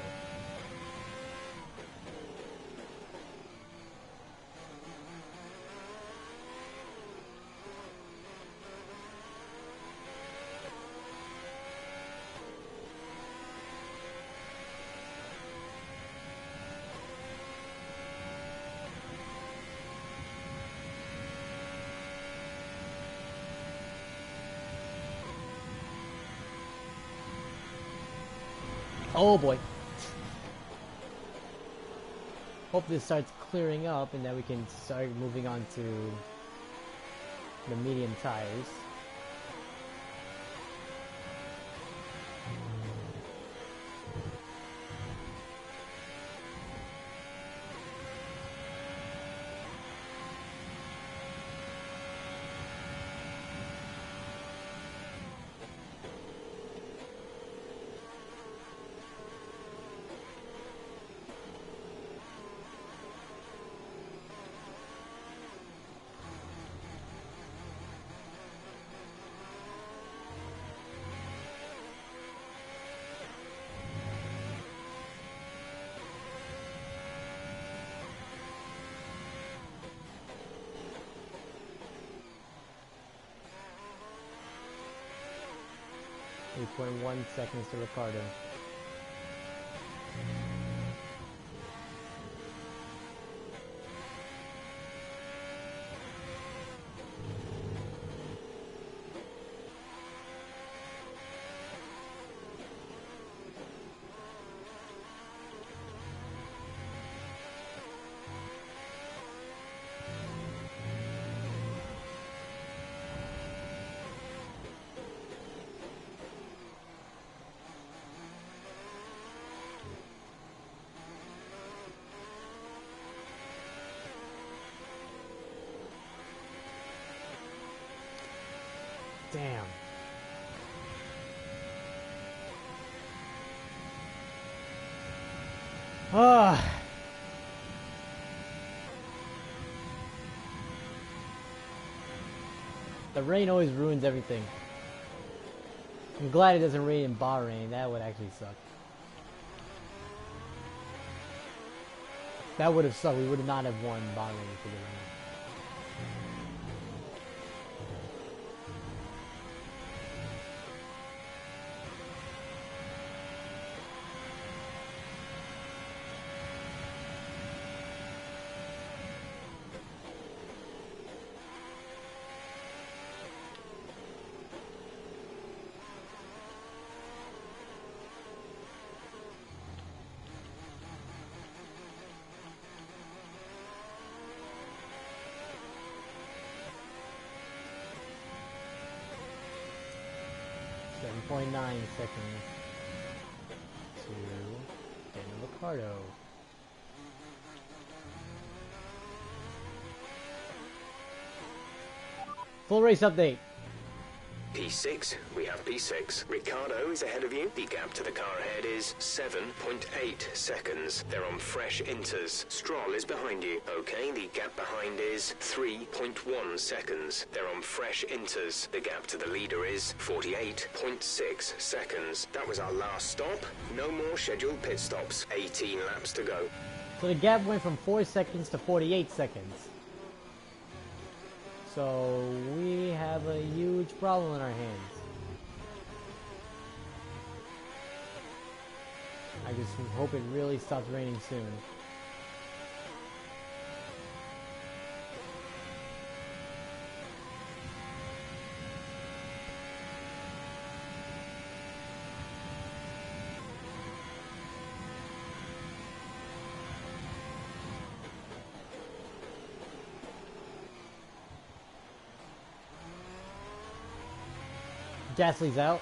Oh boy. Hope this starts clearing up and that we can start moving on to the medium tires. .1 seconds to Ricciardo. Damn. Ah. The rain always ruins everything. I'm glad it doesn't rain in Bahrain. That would actually suck. That would have sucked. We would not have won Bahrain for the rain. .9 seconds to Daniel Ricciardo. Full race update. P6, we have P6. Ricciardo is ahead of you. The gap to the car ahead is 7.8 seconds. They're on fresh inters. Stroll is behind you. Okay, the gap behind is 3.1 seconds. They're on fresh inters. The gap to the leader is 48.6 seconds. That was our last stop. No more scheduled pit stops. 18 laps to go. So the gap went from 4 seconds to 48 seconds. So we have a huge problem in our hands. I just hope it really stops raining soon. Gasly's out.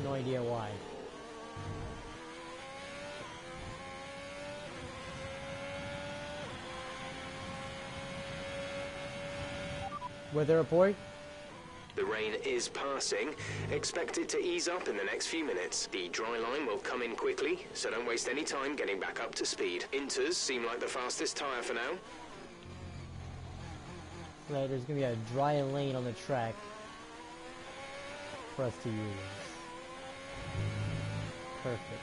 No idea why. Weather report. The rain is passing. Expect it to ease up in the next few minutes. The dry line will come in quickly, so don't waste any time getting back up to speed. Inters seem like the fastest tyre for now. Right, there's gonna be a dry lane on the track. for us to use. Perfect.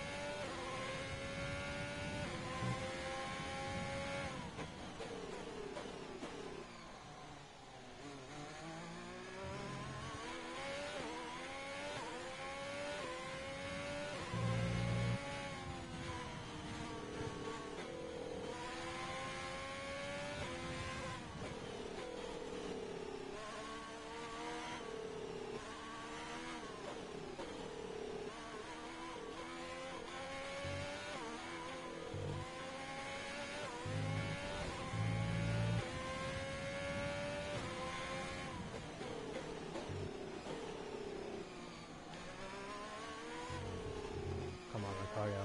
Come on, Ricardo.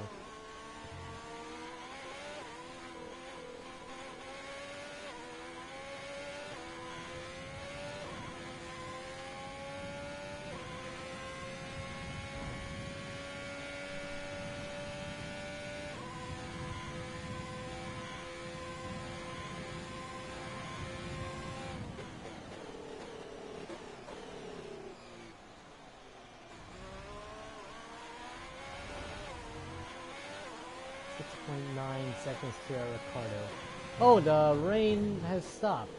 .9 seconds to Ricardo. Oh, the rain has stopped.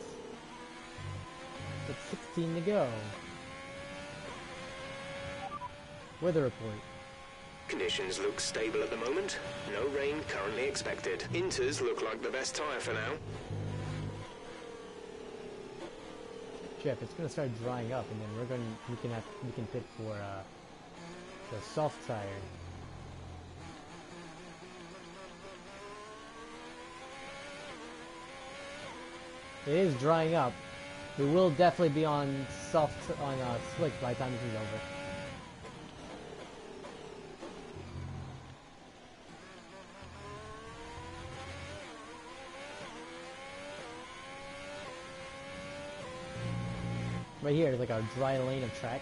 It's 16 to go. Weather report. Conditions look stable at the moment. No rain currently expected. Inters look like the best tyre for now. Jeff, it's gonna start drying up, and then we can pit for the soft tire. It is drying up. We will definitely be on slick by the time this is over. Right here is like a dry lane of track.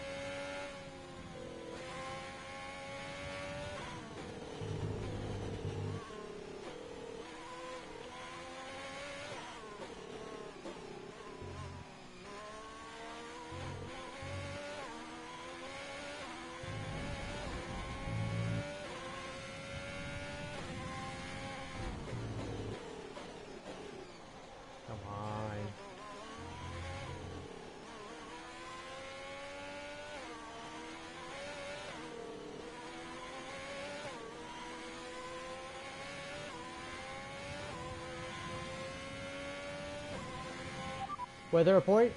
Weather report?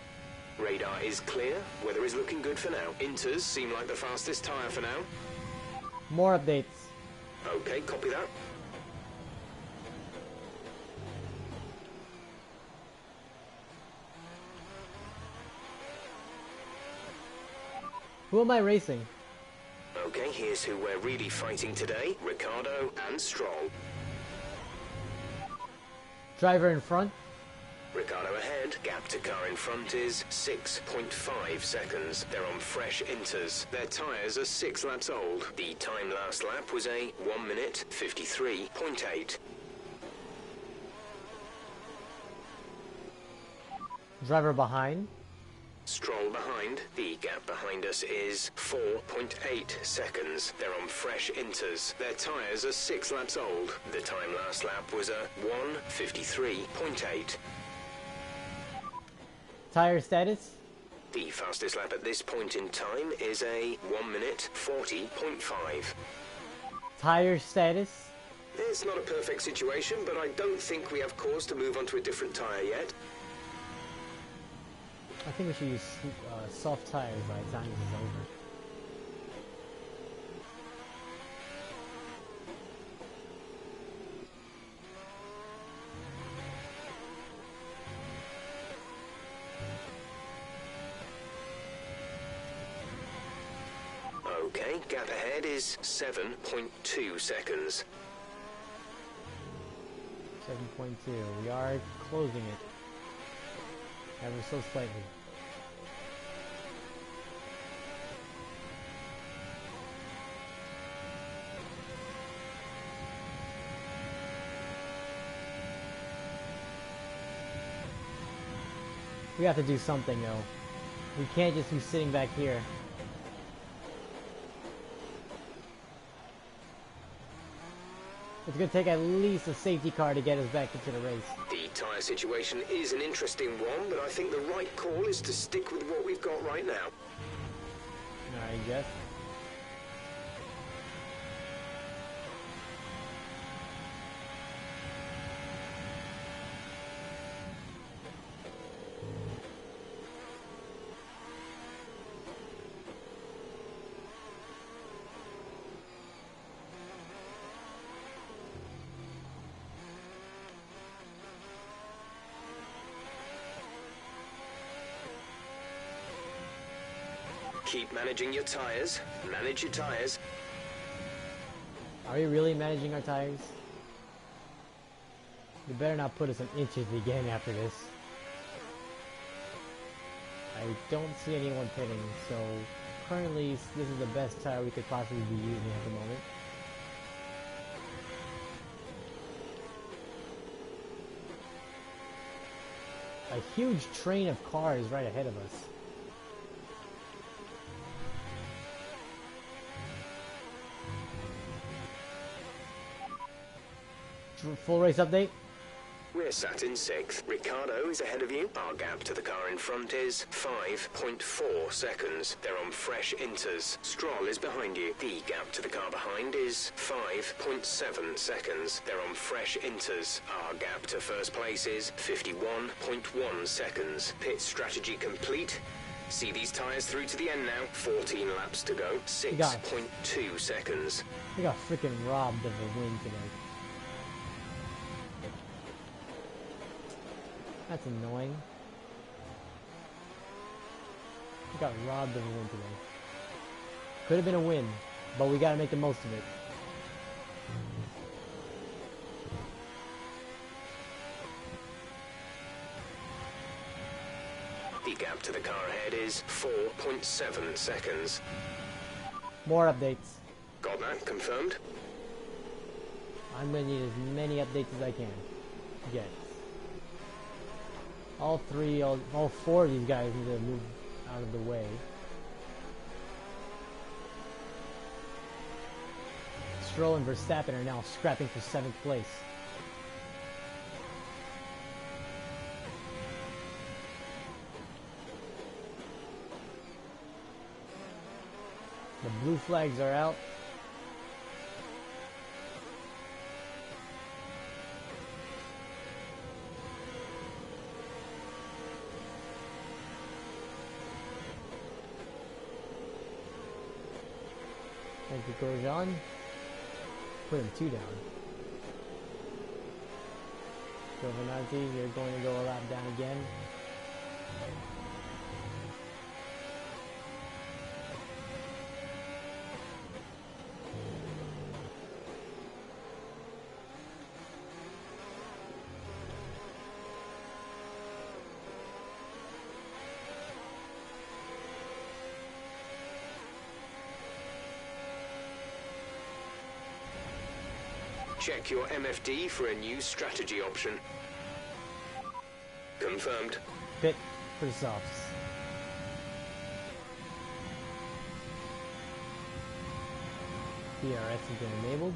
Radar is clear. Weather is looking good for now. Inters seem like the fastest tyre for now. More updates. Okay, copy that. Who am I racing? Okay, here's who we're really fighting today. Ricardo and Stroll. Driver in front. Ricardo ahead. Gap to car in front is 6.5 seconds. They're on fresh inters. Their tyres are 6 laps old. The time last lap was a 1 minute 53.8. Driver behind. Stroll behind. The gap behind us is 4.8 seconds. They're on fresh inters. Their tyres are 6 laps old. The time last lap was a 1:53.8. Tire status. The fastest lap at this point in time is a 1 minute 40.5. Tire status. It's not a perfect situation, but I don't think we have cause to move on to a different tyre yet. I think we should use soft tires by the time this is over. Okay, gap ahead is 7.2 seconds. 7.2. We are closing it. Ever so slightly. We have to do something though. We can't just be sitting back here. It's going to take at least a safety car to get us back into the race. The tyre situation is an interesting one, but I think the right call is to stick with what we've got right now. Alright, Jeff. Keep managing your tyres. Manage your tyres. Are we really managing our tires? You better not put us in inches again after this. I don't see anyone pitting, so currently this is the best tire we could possibly be using at the moment. A huge train of cars right ahead of us. Full race update. We're sat in 6th. Ricardo is ahead of you. Our gap to the car in front is 5.4 seconds. They're on fresh inters. Stroll is behind you. The gap to the car behind is 5.7 seconds. They're on fresh inters. Our gap to first place is 51.1 seconds. Pit strategy complete. See these tyres through to the end now. 14 laps to go. 6.2 seconds. We got freaking robbed of a win today. That's annoying. We got robbed of a win today. Could have been a win, but we gotta make the most of it. The gap to the car ahead is 4.7 seconds. More updates. Got that confirmed? I'm gonna need as many updates as I can get. All four of these guys need to move out of the way. Stroll and Verstappen are now scrapping for 7th place. The blue flags are out. Thank you, Grosjean. Put him 2 down. Giovinazzi, you're going to go a lap down again. Check your MFD for a new strategy option. Confirmed. Pit for the softs. DRS has been enabled.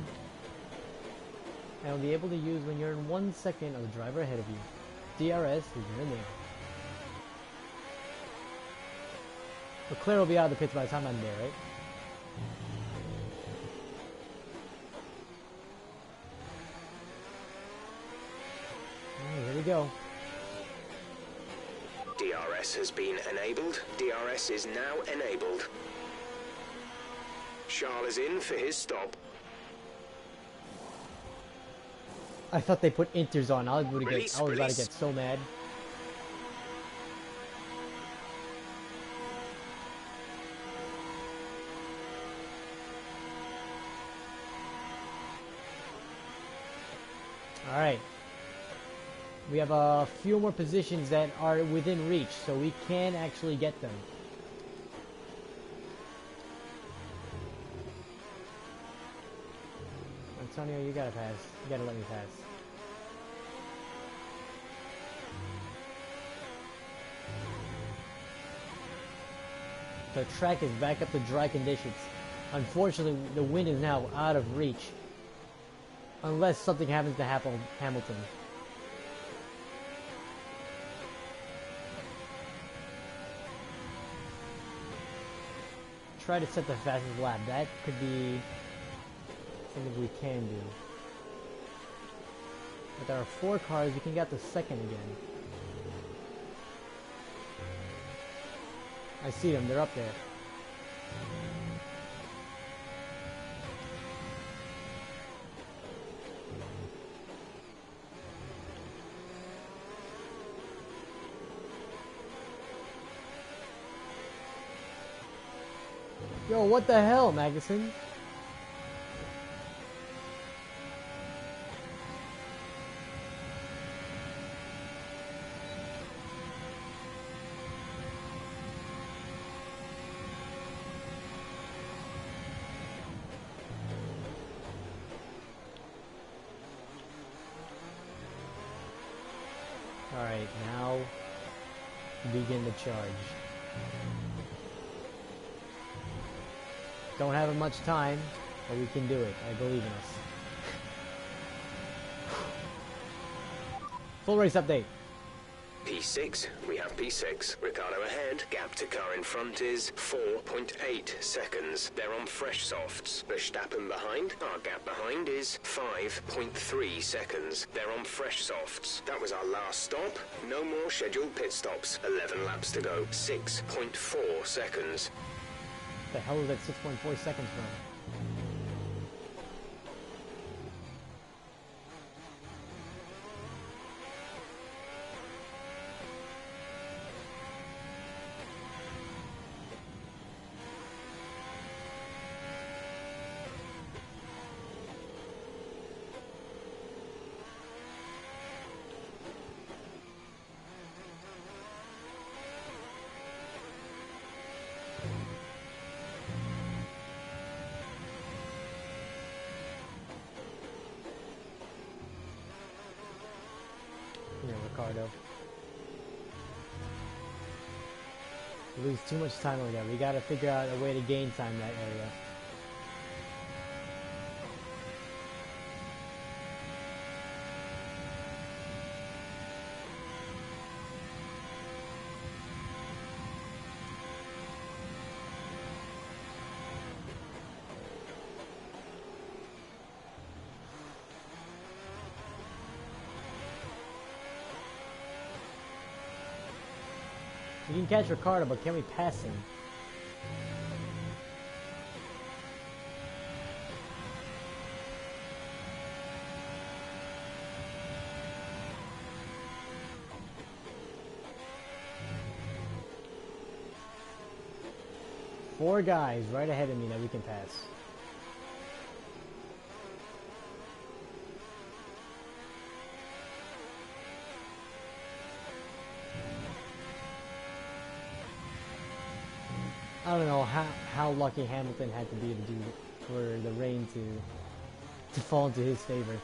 And will be able to use when you're in 1 second of the driver ahead of you. DRS has been enabled. Leclerc will be out of the pits by the time I'm there, right? Here we go. DRS has been enabled. DRS is now enabled. Charles is in for his stop. I thought they put inters on. I was about to get so mad. All right. We have a few more positions that are within reach, so we can actually get them. Antonio, you gotta pass. You gotta let me pass. The track is back up to dry conditions. Unfortunately, the wind is now out of reach. Unless something happens to Hamilton. Try to set the fastest lap. That could be something we can do. But there are 4 cars, we can get the second again. I see them, they're up there. Yo, what the hell, Magnuson? Alright, now begin the charge. Don't have much time, but we can do it. I believe in us. Full race update. P6, we have P6. Ricardo ahead. Gap to car in front is 4.8 seconds. They're on fresh softs. Verstappen behind. Our gap behind is 5.3 seconds. They're on fresh softs. That was our last stop. No more scheduled pit stops. 11 laps to go. 6.4 seconds. The hell is that 6.4 seconds from? Ricardo. We lose too much time over there. We gotta figure out a way to gain time in that area. We can catch Ricardo, but can we pass him? Four guys right ahead of me that we can pass. I don't know how lucky Hamilton had to be to do for the rain to fall into his favor.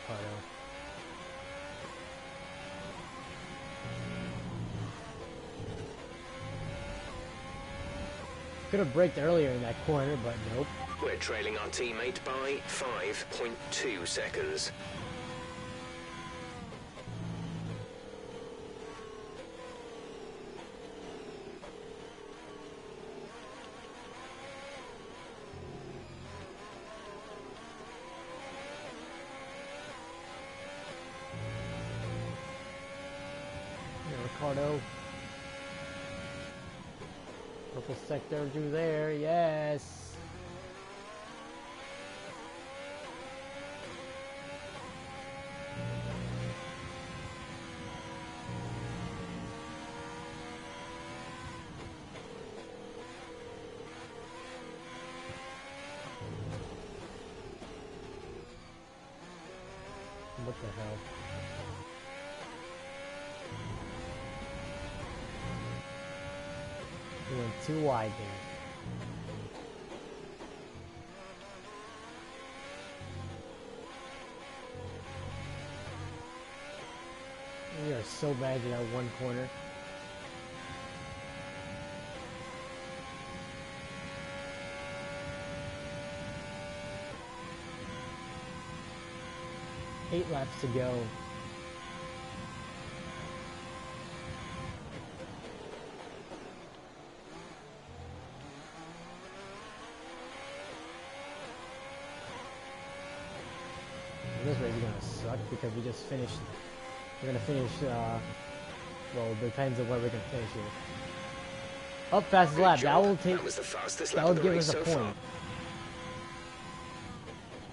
Ricardo. Could have braked earlier in that corner, but nope. We're trailing our teammate by 5.2 seconds. Triple sector through there, yes. What the hell? We went too wide there. We are so bad in that one corner. Eight laps to go. This race is gonna suck because we just finished. We're gonna finish. Well, it depends on where we're gonna finish here. Up fastest lap. That will take. That was the fastest That lap would of the give race us a so point. far.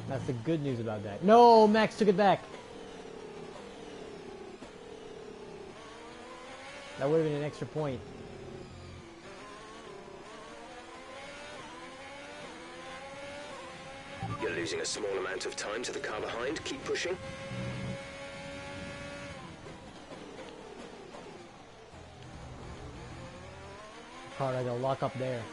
That's the good news about that. No, Max took it back. That would have been an extra point. You're losing a small amount of time to the car behind. Keep pushing. Car, I gotta lock up there.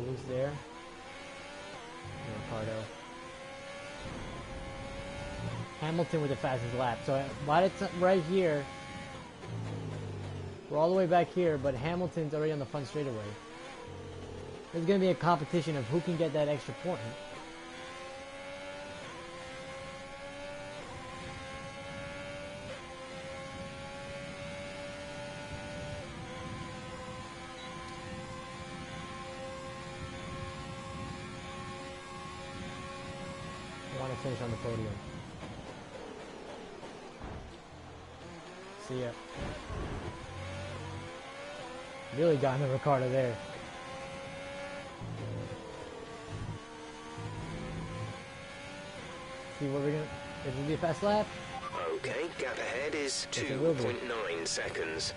Who's there? Ricardo. Hamilton with the fastest lap. So by the right here, we're all the way back here, but Hamilton's already on the front straightaway. There's going to be a competition of who can get that extra point. I want to finish on the podium. See ya. Really got into Ricardo there. See what we're gonna. Is it gonna be a fast lap? Okay, gap ahead is Yes, it will be. 2.9 seconds.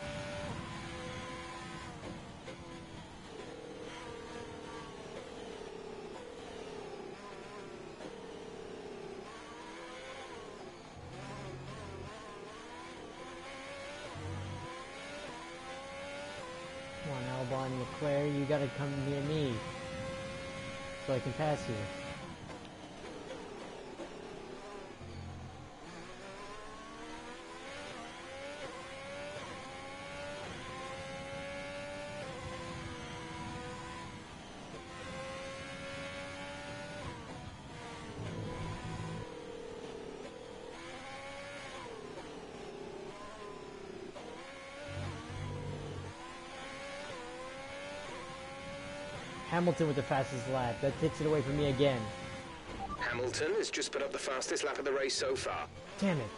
Come on, Albon, Leclerc, you gotta come near me so I can pass you. Hamilton with the fastest lap. That takes it away from me again. Hamilton has just put up the fastest lap of the race so far. Damn it.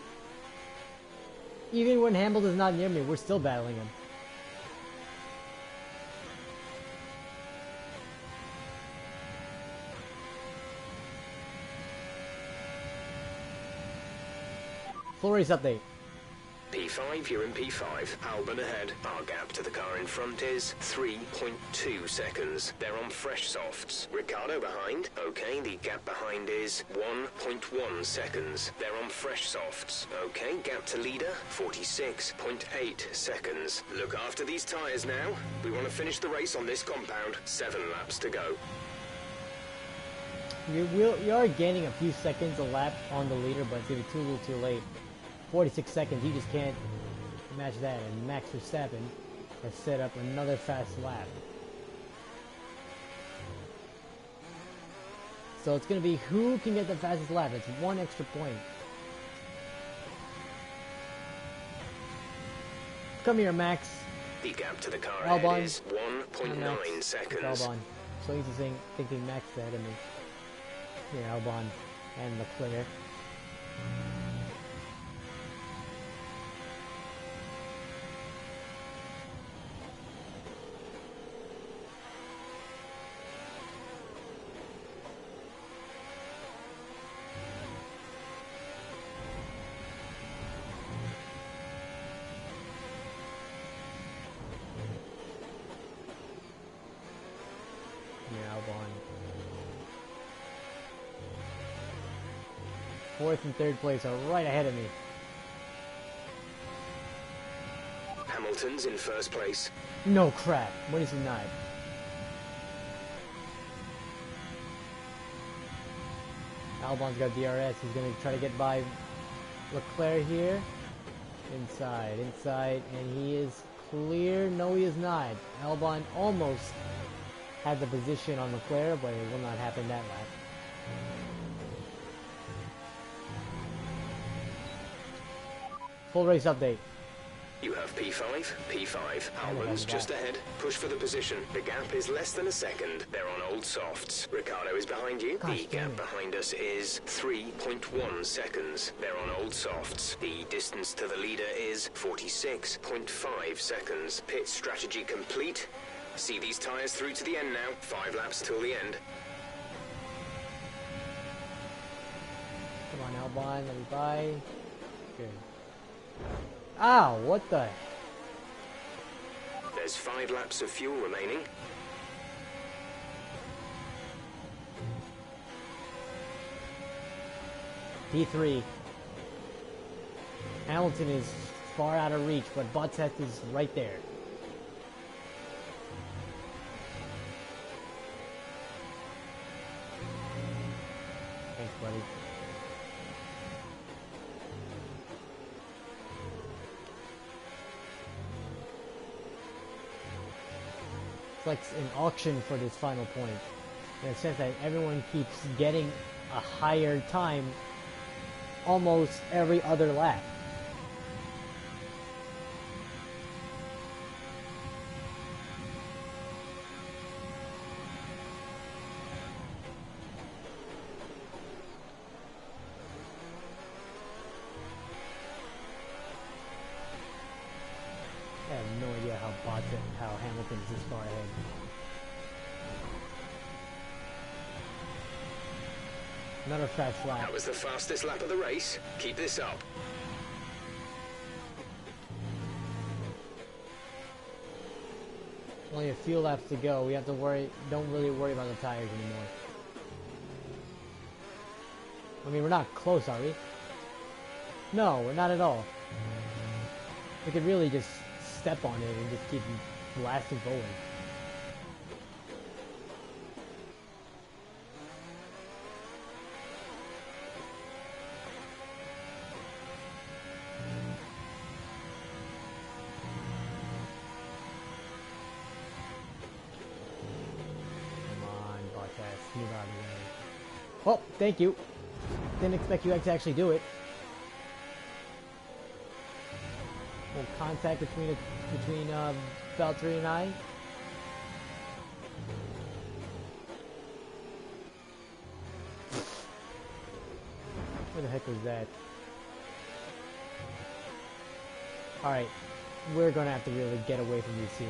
Even when Hamilton's not near me, we're still battling him. Full race update. P5, you're in P5. Albon ahead. Our gap to the car in front is 3.2 seconds. They're on fresh softs. Ricardo behind. Okay, the gap behind is 1.1 seconds. They're on fresh softs. Okay, gap to leader, 46.8 seconds. Look after these tyres now. We want to finish the race on this compound. 7 laps to go. You are gaining a few seconds a lap on the leader, but it's going to be a little too late. 46 seconds, you just can't match that. And Max Verstappen has set up another fast lap. So it's going to be who can get the fastest lap. It's one extra point. Come here, Max. The gap to the car ahead Albon. is 1.9 It's seconds. Albon. So easy thinking Max ahead of me. Here, Albon and Leclerc. Fourth and third place are right ahead of me. Hamilton's in first place. No crap. When is he not? Albon's got DRS. He's going to try to get by Leclerc here. Inside, and he is clear. No, he is not. Albon almost had the position on Leclerc, but it will not happen that lap. Full race update. You have P5. Albon's just ahead. Push for the position. The gap is less than a second. They're on old softs. Ricardo is behind you. Gosh, the gap behind us is 3.1 seconds. They're on old softs. The distance to the leader is 46.5 seconds. Pit strategy complete. See these tyres through to the end now. 5 laps till the end. Come on, Albon, let me by. Good. Ow, what the? There's 5 laps of fuel remaining. P3. Hamilton is far out of reach, but Bottas is right there. Thanks, buddy. It's like an auction for this final point, in the sense that everyone keeps getting a higher time almost every other lap. I have no idea how Hamilton is this far ahead. Another fast lap. That was the fastest lap of the race. Keep this up. Only a few laps to go. We have to don't really worry about the tires anymore. I mean, we're not close, are we? No, we're not at all. We could really just step on it and just keep blasting forward. Come on, Bottas, move out of the way. Oh, thank you. Didn't expect you to actually do it. Little contact between Valtteri and I. Where the heck was that? Alright, we're gonna have to really get away from these here.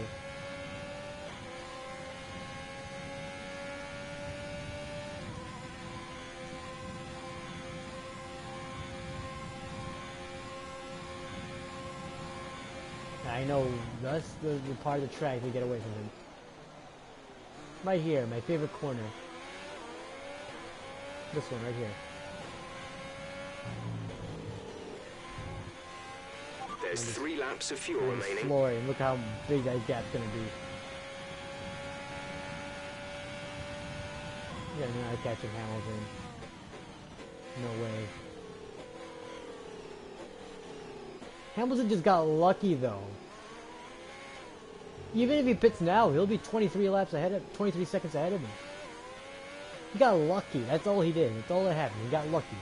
I know that's the part of the track to get away from him. Right here, my favorite corner. This one right here. There's 3 laps of fuel remaining. Flooring. Look how big that gap's gonna be. Yeah, not catching Hamilton. No way. Hamilton just got lucky though. Even if he pits now, he'll be 23 seconds ahead of me. He got lucky. That's all he did. That's all that happened. He got lucky.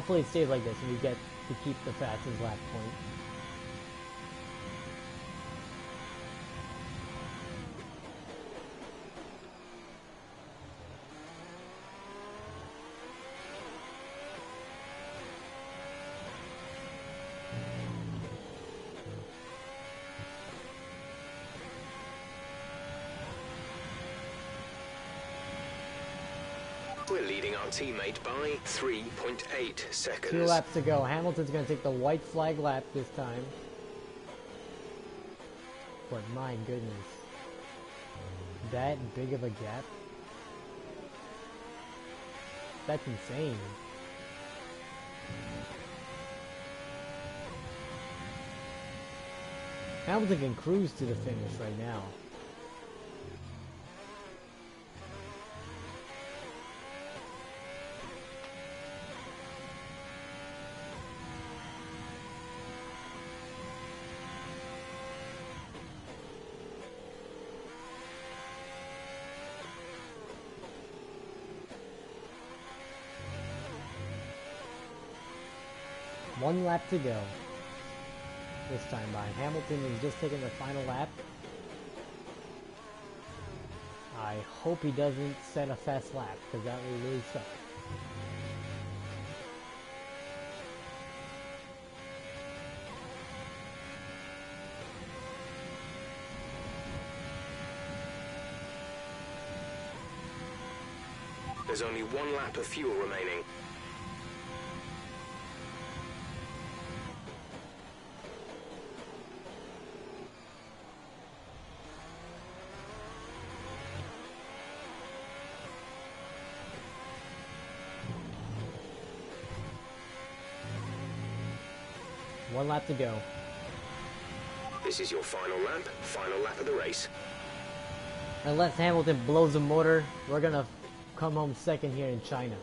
Hopefully it stays like this and we get to keep the fastest lap point. We're leading our teammate by 3.8 seconds. 2 laps to go. Hamilton's going to take the white flag lap this time. But my goodness. That big of a gap? That's insane. Hamilton can cruise to the finish right now. One lap to go. This time by Hamilton is just taking the final lap. I hope he doesn't set a fast lap, because that would really suck. There's only 1 lap of fuel remaining. One lap to go. This is your final lap of the race. Unless Hamilton blows the motor, we're gonna come home second here in China.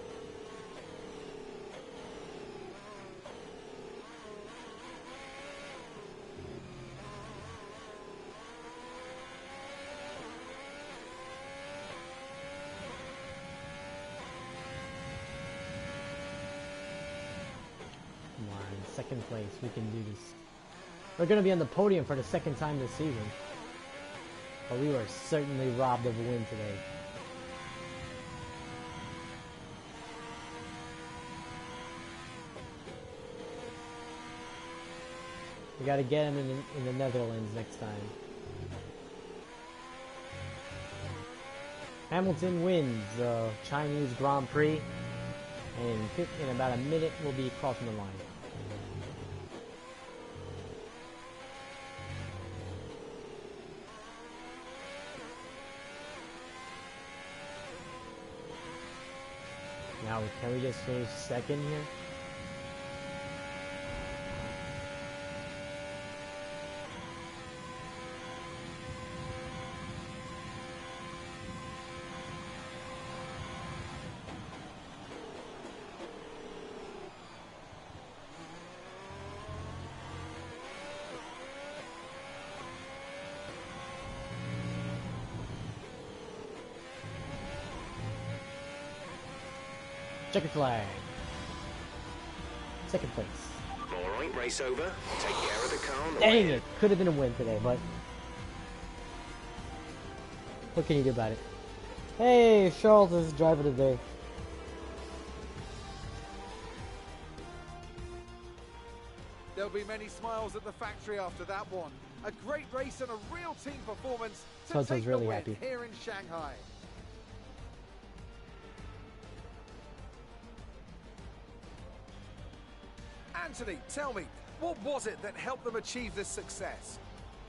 Come on, second place, we can do this. We're gonna be on the podium for the second time this season. But we were certainly robbed of a win today. We gotta get him in the Netherlands next time. Hamilton wins the Chinese Grand Prix, and in about a minute we'll be crossing the line. Now, can we just finish second here? Checkered flag. Second place. Alright, race over. Take care of the car on the Dang way. it! Could have been a win today, but what can you do about it? Hey, Charles is driver today. There'll be many smiles at the factory after that one. A great race and a real team performance to Toto's take really the win happy. here in Shanghai. Anthony, tell me, what was it that helped them achieve this success?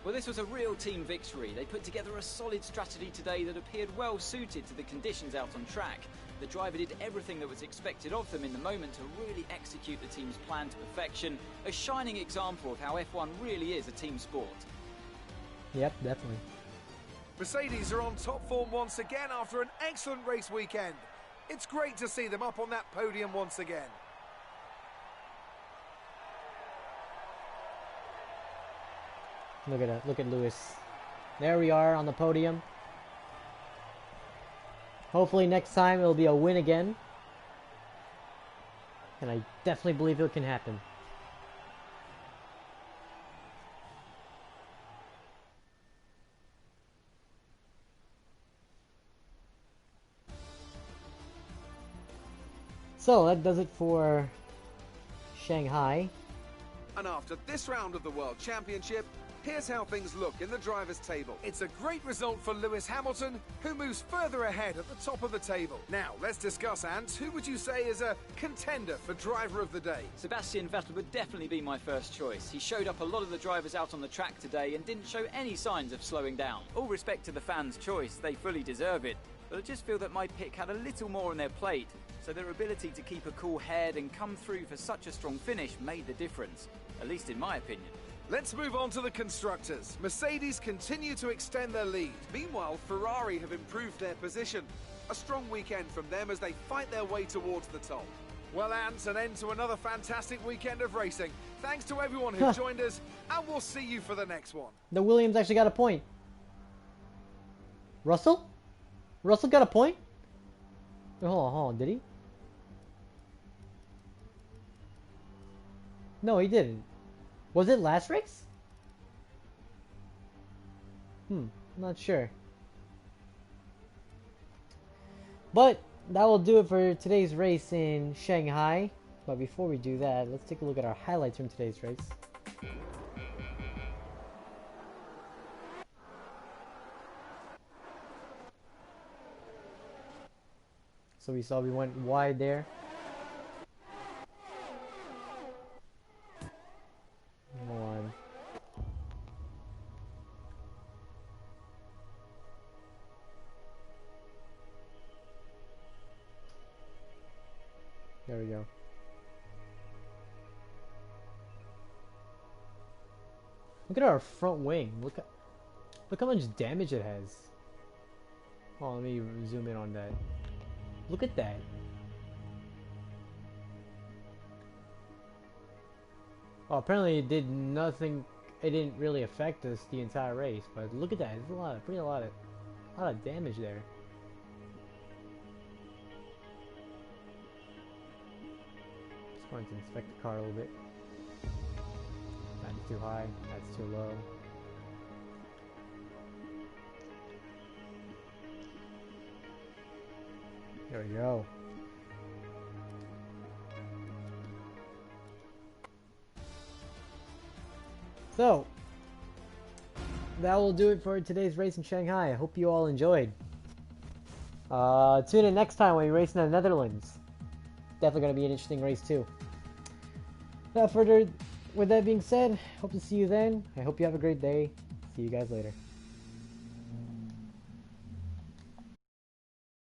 Well, this was a real team victory. They put together a solid strategy today that appeared well suited to the conditions out on track. The driver did everything that was expected of them in the moment to really execute the team's plan to perfection. A shining example of how F1 really is a team sport. Yep, definitely. Mercedes are on top form once again after an excellent race weekend. It's great to see them up on that podium once again. Look at Lewis. There we are on the podium. Hopefully next time it'll be a win again. And I definitely believe it can happen. So that does it for Shanghai. And after this round of the World Championship, here's how things look in the drivers' table. It's a great result for Lewis Hamilton, who moves further ahead at the top of the table. Now, let's discuss, Ants. Who would you say is a contender for driver of the day? Sebastian Vettel would definitely be my first choice. He showed up a lot of the drivers out on the track today and didn't show any signs of slowing down. All respect to the fans' choice, they fully deserve it. But I just feel that my pick had a little more on their plate, so their ability to keep a cool head and come through for such a strong finish made the difference, at least in my opinion. Let's move on to the constructors. Mercedes continue to extend their lead. Meanwhile, Ferrari have improved their position. A strong weekend from them as they fight their way towards the top. Well, Ants, an end to another fantastic weekend of racing. Thanks to everyone who joined us, and we'll see you for the next one. The Williams actually got a point. Russell? Russell got a point? Wait, hold on, did he? No, he didn't. Was it last race? Not sure. But that will do it for today's race in Shanghai. But before we do that, let's take a look at our highlights from today's race. So we saw we went wide there. One. There we go. Look at our front wing. Look how much damage it has. Oh, let me zoom in on that. Look at that. Oh, apparently it did nothing. It didn't really affect us the entire race, but look at that. There's a lot of damage there. Just going to inspect the car a little bit. That's too high. That's too low. There we go. So, that will do it for today's race in Shanghai. I hope you all enjoyed. Tune in next time when we race in the Netherlands. Definitely going to be an interesting race too. Without further, with that being said, hope to see you then. I hope you have a great day. See you guys later.